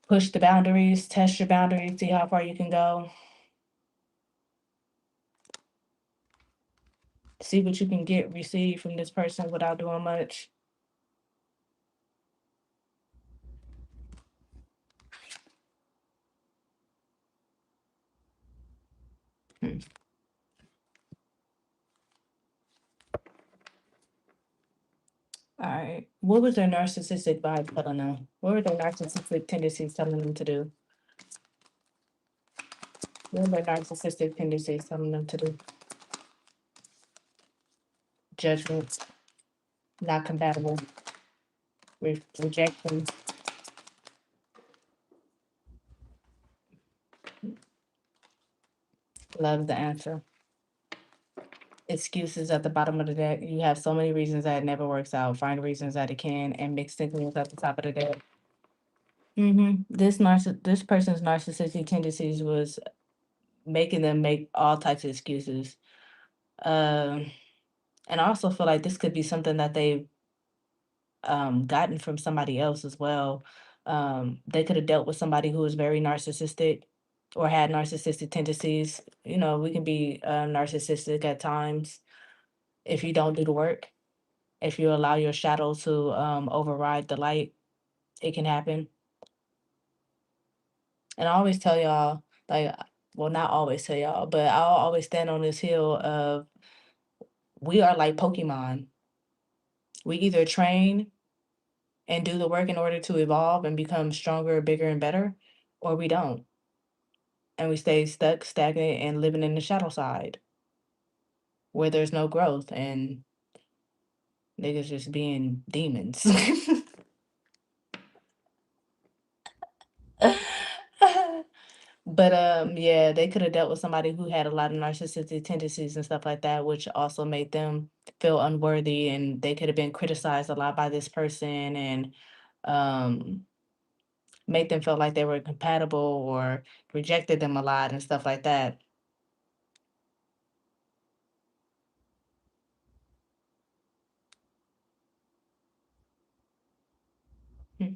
Push the boundaries, test your boundaries, see how far you can go. See what you can get, receive from this person without doing much. Hmm. All right. What was their narcissistic vibe telling them? What were their narcissistic tendencies telling them to do? What were their narcissistic tendencies telling them to do? Judgments, not compatible, rejection. Love the answer. Excuses at the bottom of the deck. You have so many reasons that it never works out. Find reasons that it can, and mix signals at the top of the deck. This person's narcissistic tendencies was making them make all types of excuses. Um, and I also feel like this could be something that they've gotten from somebody else as well. They could have dealt with somebody who was very narcissistic or had narcissistic tendencies. We can be narcissistic at times if you don't do the work, if you allow your shadow to override the light. It can happen. And I always tell y'all, like, well, not always tell y'all, but I'll always stand on this hill of we are like Pokemon. We either train and do the work in order to evolve and become stronger, bigger, and better, or we don't. And we stay stuck, stagnant, and living in the shadow side where there's no growth and niggas just being demons. But yeah, they could have dealt with somebody who had a lot of narcissistic tendencies and stuff like that, which also made them feel unworthy, and they could have been criticized a lot by this person and um made them feel like they were compatible or rejected them a lot and stuff like that. Hmm.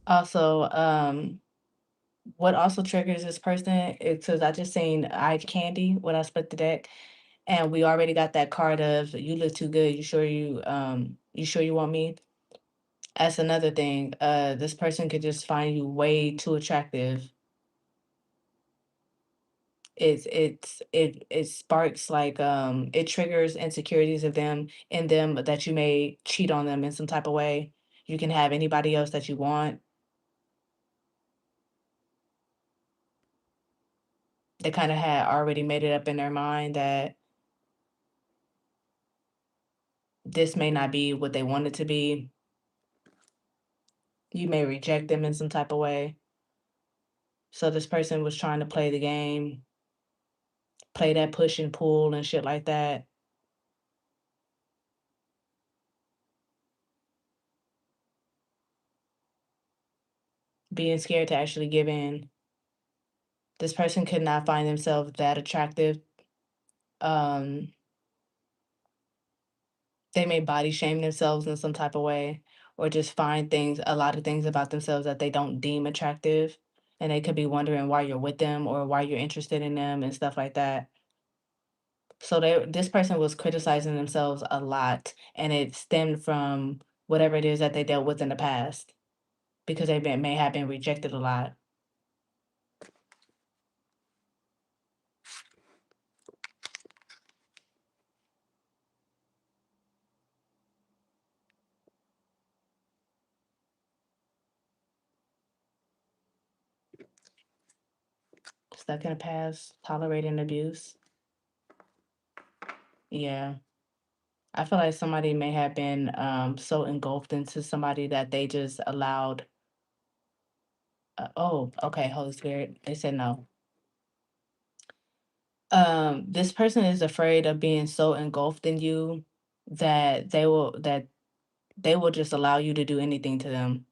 Also, what also triggers this person is because I just seen eye candy when I split the deck, and we already got that card of you look too good. You sure you want me? That's another thing. This person could just find you way too attractive. It sparks like it triggers insecurities of them in them that you may cheat on them in some type of way. You can have anybody else that you want. They kind of had already made it up in their mind that this may not be what they want it to be. You may reject them in some type of way. So this person was trying to play the game, play that push and pull and shit like that, being scared to actually give in. This person could not find themselves that attractive. Um, they may body shame themselves in some type of way or just find a lot of things about themselves that they don't deem attractive. And they could be wondering why you're with them or why you're interested in them and stuff like that. So this person was criticizing themselves a lot, and it stemmed from whatever it is that they dealt with in the past because may have been rejected a lot. Stuck in the past, tolerating abuse. Yeah. I feel like somebody may have been so engulfed into somebody that they just allowed. Oh, okay, Holy Spirit. They said no. This person is afraid of being so engulfed in you that they will just allow you to do anything to them.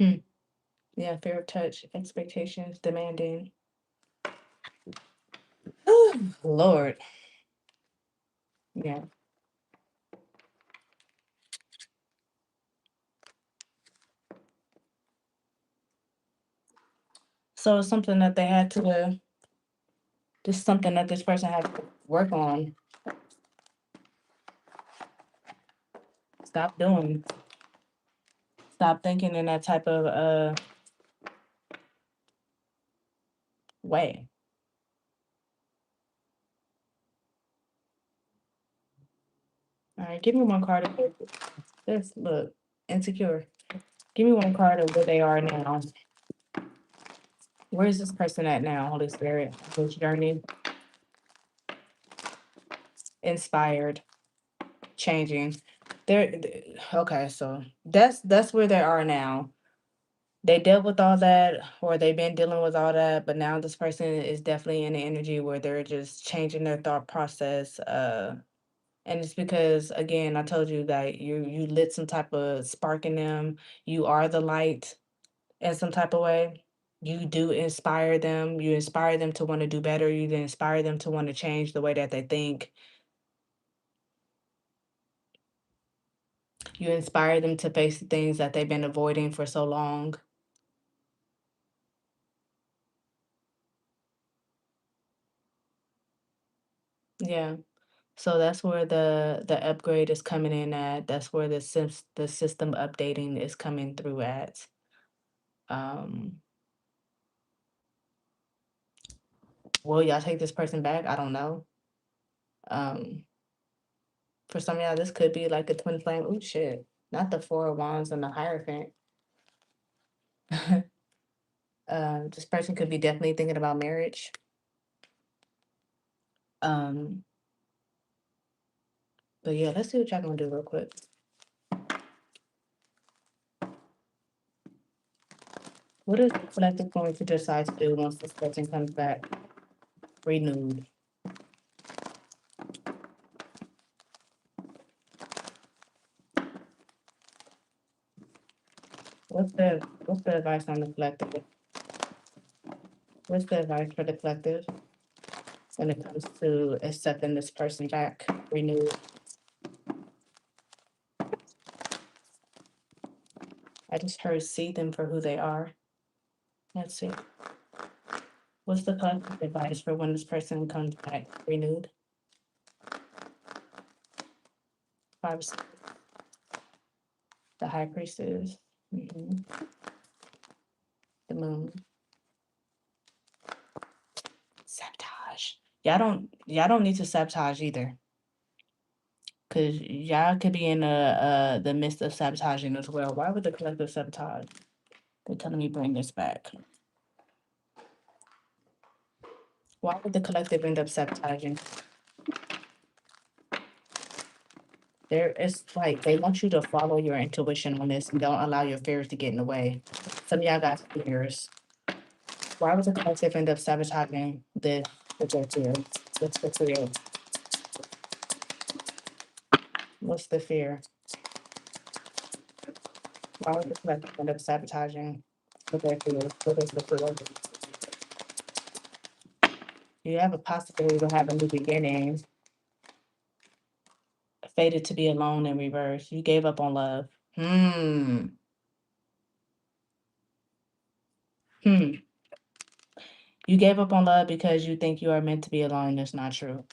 Hmm. Yeah, fear of touch, expectations, demanding. Lord. Yeah. So it's something that they had to just something that this person had to work on. Stop doing. Stop thinking in that type of way. All right, give me one card of this. Look, insecure. Give me one card of where they are now. Where is this person at now, Holy Spirit? This journey, inspired, changing. Okay, so that's where they are now. They dealt with all that, or they've been dealing with all that, but now this person is definitely in the energy where they're just changing their thought process. And it's because again, I told you that you lit some type of spark in them. You are the light in some type of way. You do inspire them. You inspire them to want to do better. You then inspire them to want to change the way that they think. You inspire them to face the things that they've been avoiding for so long. Yeah. So that's where the upgrade is coming in at. That's where the system updating is coming through at. Um, will y'all take this person back? I don't know. Um, for some of y'all, this could be like a twin flame. Oh shit. Not the four of wands and the hierophant. This person could be definitely thinking about marriage. Um, but yeah, let's see what y'all gonna do real quick. What is the collective going to decide to do once this person comes back renewed? What's the advice on the collective? What's the advice for the collective when it comes to accepting this person back renewed? I just heard see them for who they are. Let's see. What's the collective advice for when this person comes back renewed? Five, of Swords, the High Priestess, mhm, the Moon, sabotage. Y'all don't need to sabotage either, cause y'all could be in the midst of sabotaging as well. Why would the collective sabotage? They're telling me bring this back. Why would the collective end up sabotaging? It's like they want you to follow your intuition on this and don't allow your fears to get in the way. Some of y'all got fears. Why would the collective end up sabotaging the fear? What's the fear? What's the fear? Why would the collective end up sabotaging the fear? What is the fear? You have a possibility to have a new beginning. Fated to be alone in reverse. You gave up on love. Hmm. Hmm. You gave up on love because you think you are meant to be alone. That's not true.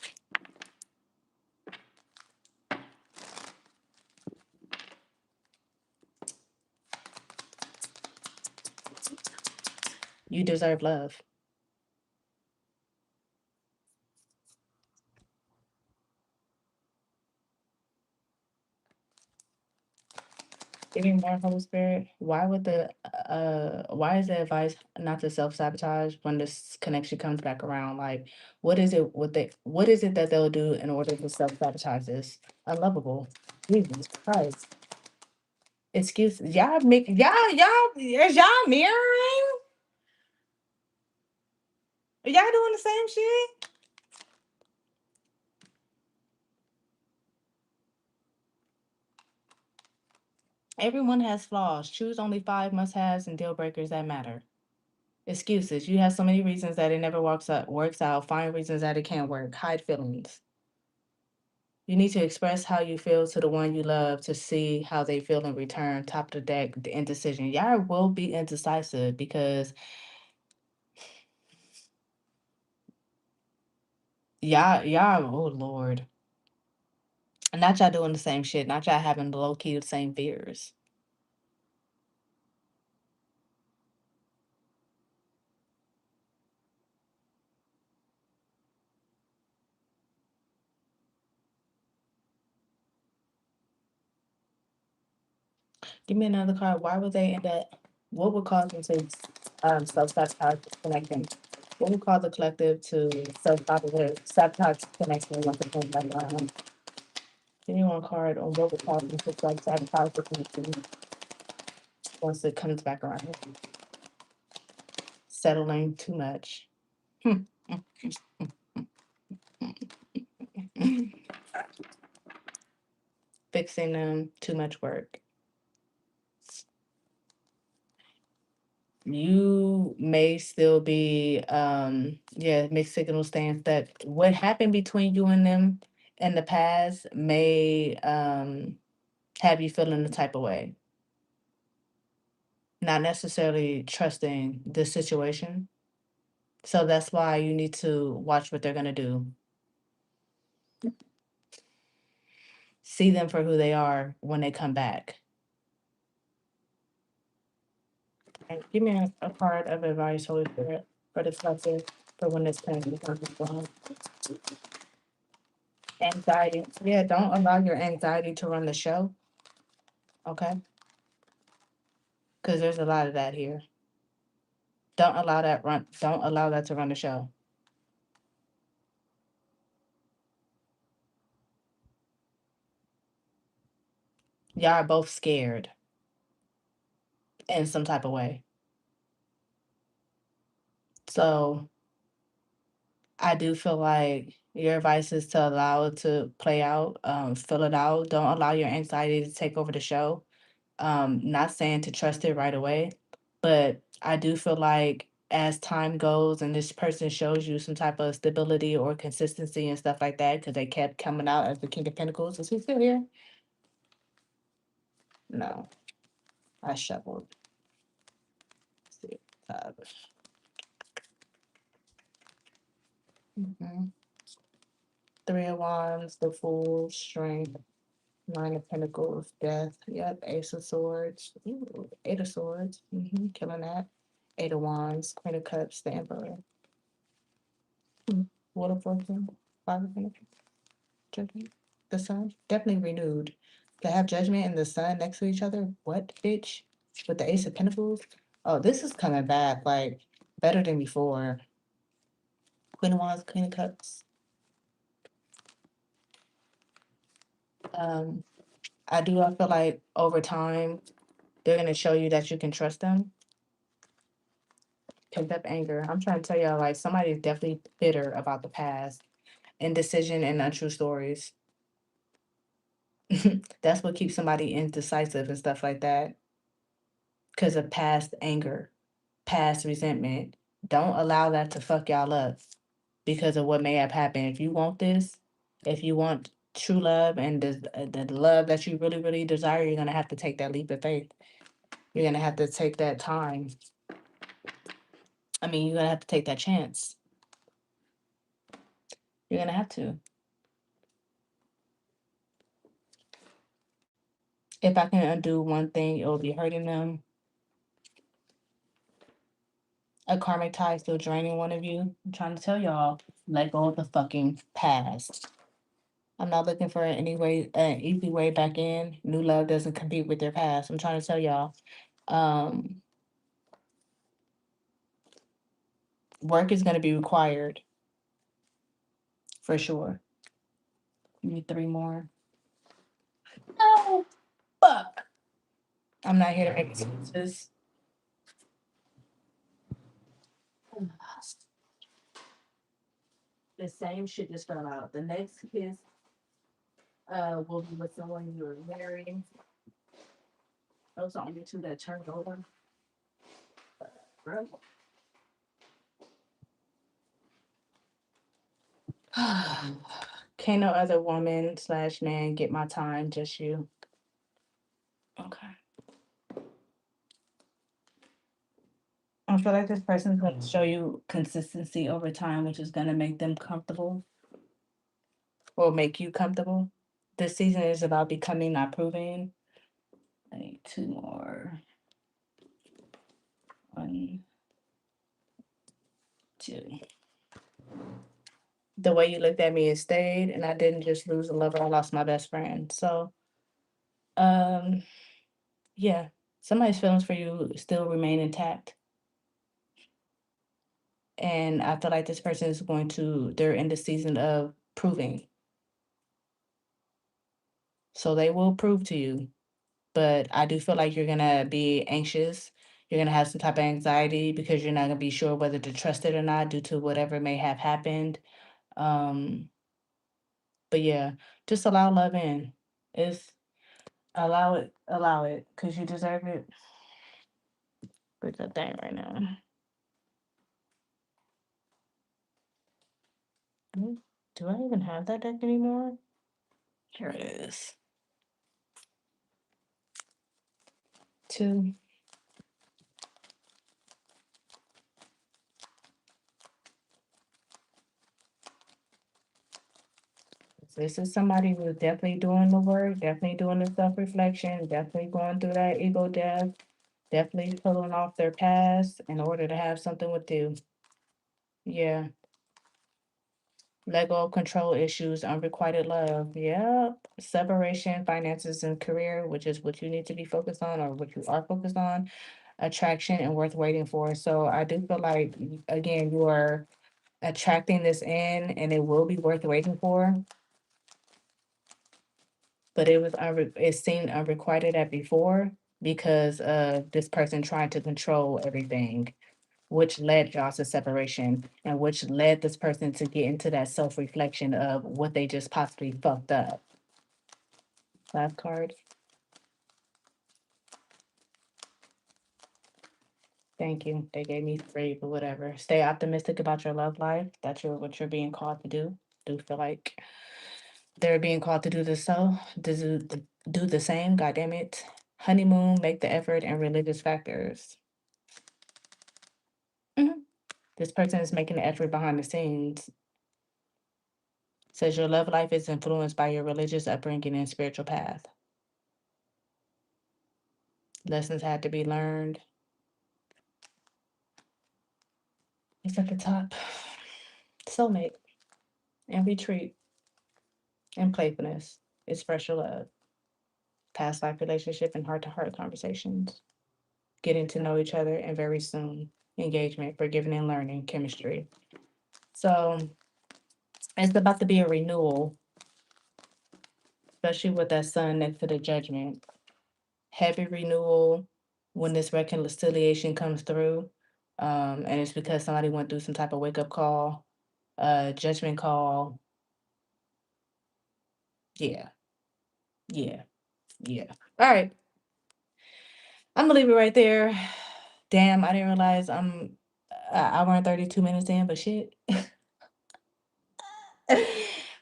You deserve love. Give me more, Holy Spirit. Why is the advice not to self-sabotage when this connection comes back around? Like, what is it that they'll do in order to self-sabotage this? Unlovable. Jesus Christ. Excuse is y'all mirroring? Are y'all doing the same shit? Everyone has flaws. Choose only 5 must-haves and deal breakers that matter. Excuses. You have so many reasons that it never works out. Find reasons that it can't work. Hide feelings. You need to express how you feel to the one you love to see how they feel in return. Top of the deck, the indecision. Y'all will be indecisive because oh Lord. Not y'all doing the same shit. Not y'all having low key the same fears. Give me another card. Why would they end up? What would cause them to self-sabotage the connection? What would cause the collective to sabotage the connection once it comes back around? Give me one card on what would cause them to sabotage the connection once it comes back around. Settling too much. Fixing them, too much work. You may still be yeah, mixed signal stance that what happened between you and them in the past may have you feeling the type of way, not necessarily trusting the situation. So that's why you need to watch what they're going to do. See them for who they are when they come back. And give me a card of advice, Holy Spirit, for this lesson for when this pain becomes gone. Anxiety. Yeah, don't allow your anxiety to run the show. Okay. Because there's a lot of that here. Don't allow that to run the show. Y'all are both scared in some type of way. So I do feel like your advice is to allow it to play out, fill it out. Don't allow your anxiety to take over the show. Not saying to trust it right away, but I do feel like as time goes and this person shows you some type of stability or consistency and stuff like that, because they kept coming out as the King of Pentacles. Is he still here? No, I shuffled. Let's see. Mhm. Three of Wands, the Fool, Strength, Nine of Pentacles, Death. Yep, Ace of Swords. Ooh, Eight of Swords. Killing that. Eight of Wands, Queen of Cups, the Emperor. Wheel of Fortune, Five of Pentacles, Judgment. The Sun, definitely renewed. To have Judgment and the Sun next to each other, what, bitch? With the Ace of Pentacles? Oh, this is coming back, like, better than before. Queen of Wands, Queen of Cups. I feel like over time, they're gonna show you that you can trust them. Pent up anger. I'm trying to tell y'all, like, somebody's definitely bitter about the past, indecision and untrue stories. That's what keeps somebody indecisive and stuff like that. Because of past anger, past resentment. Don't allow that to fuck y'all up because of what may have happened. If you want this, if you want true love and the love that you really, really desire, you're gonna have to take that leap of faith. You're gonna have to take that time. I mean, you're gonna have to take that chance. You're gonna have to. If I can undo one thing, it will be hurting them. A karmic tie still draining one of you. I'm trying to tell y'all, let go of the fucking past. I'm not looking for any way, an easy way back in. New love doesn't compete with your past. I'm trying to tell y'all. Um, Work is going to be required for sure. Give me three more. No, fuck. I'm not here to make excuses. The same shit just fell out. The next kiss will be with someone you're marrying. Those are only two that turned over. Bro. Can't no other woman slash man get my time, just you. Okay. I feel like this person's going to show you consistency over time, which is going to make them comfortable or make you comfortable. This season is about becoming, not proving. I need two more. One, two. The way you looked at me, it stayed, and I didn't just lose a lover. I lost my best friend. So, um, yeah, somebody's feelings for you still remain intact. And I feel like this person is going to, they're in the season of proving. So they will prove to you. But I do feel like you're gonna be anxious. You're gonna have some type of anxiety because you're not gonna be sure whether to trust it or not due to whatever may have happened. Um, but yeah, just allow love in. It's allow it, because you deserve it. Look at that right now. Do I even have that deck anymore? Here it is. too. This is somebody who's definitely doing the work, definitely doing the self-reflection, definitely going through that ego death, definitely pulling off their past in order to have something with you. Yeah. Let go of control issues, unrequited love. Yep. Separation, finances, and career, which is what you need to be focused on or what you are focused on. Attraction and worth waiting for. So I do feel like, again, you are attracting this in and it will be worth waiting for. But it seemed unrequited at before because of this person trying to control everything, which led y'all to separation and which led this person to get into that self-reflection of what they just possibly fucked up. Last card. Thank you. They gave me three, but whatever. Stay optimistic about your love life. That's what you're being called to do. Do feel like they're being called to do this so do the same. God damn it. Honeymoon, make the effort, and religious factors. Mhm. This person is making the effort behind the scenes. Says your love life is influenced by your religious upbringing and spiritual path. Lessons had to be learned. It's at the top. Soulmate and retreat and playfulness. Express your love. Past life relationship and heart to heart conversations. Getting to know each other and very soon. Engagement, forgiving and learning, chemistry. So it's about to be a renewal, especially with that sun next to the judgment. Heavy renewal when this reconciliation comes through. And it's because somebody went through some type of wake up call, judgment call. Yeah, yeah, yeah. All right. I'm gonna leave it right there. Damn, I didn't realize I'm an hour and 32 minutes in, but shit.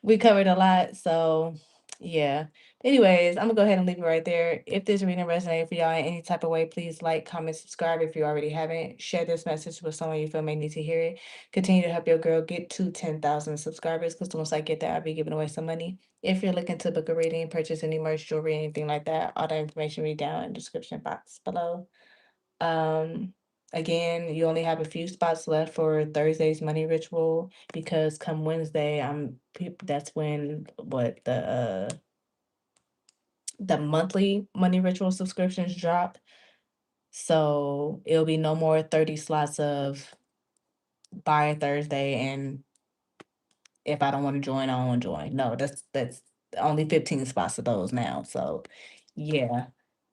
We covered a lot, so yeah. Anyways, I'm gonna go ahead and leave it right there. If this reading resonated for y'all in any type of way, please like, comment, subscribe if you already haven't. Share this message with someone you feel may need to hear it. Continue to help your girl get to 10,000 subscribers because once I get there, I'll be giving away some money. If you're looking to book a reading, purchase any merch, jewelry, anything like that, all the information will be down in the description box below. Um, Again, you only have a few spots left for Thursday's money ritual because come Wednesday, that's when the monthly money ritual subscriptions drop. So it'll be no more 30 slots of buy Thursday and if I don't want to join, I won't join. No, that's only 15 spots of those now. So yeah.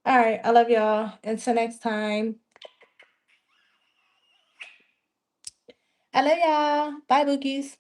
All right. I love y'all. Until next time. I love y'all. Bye, Bookies.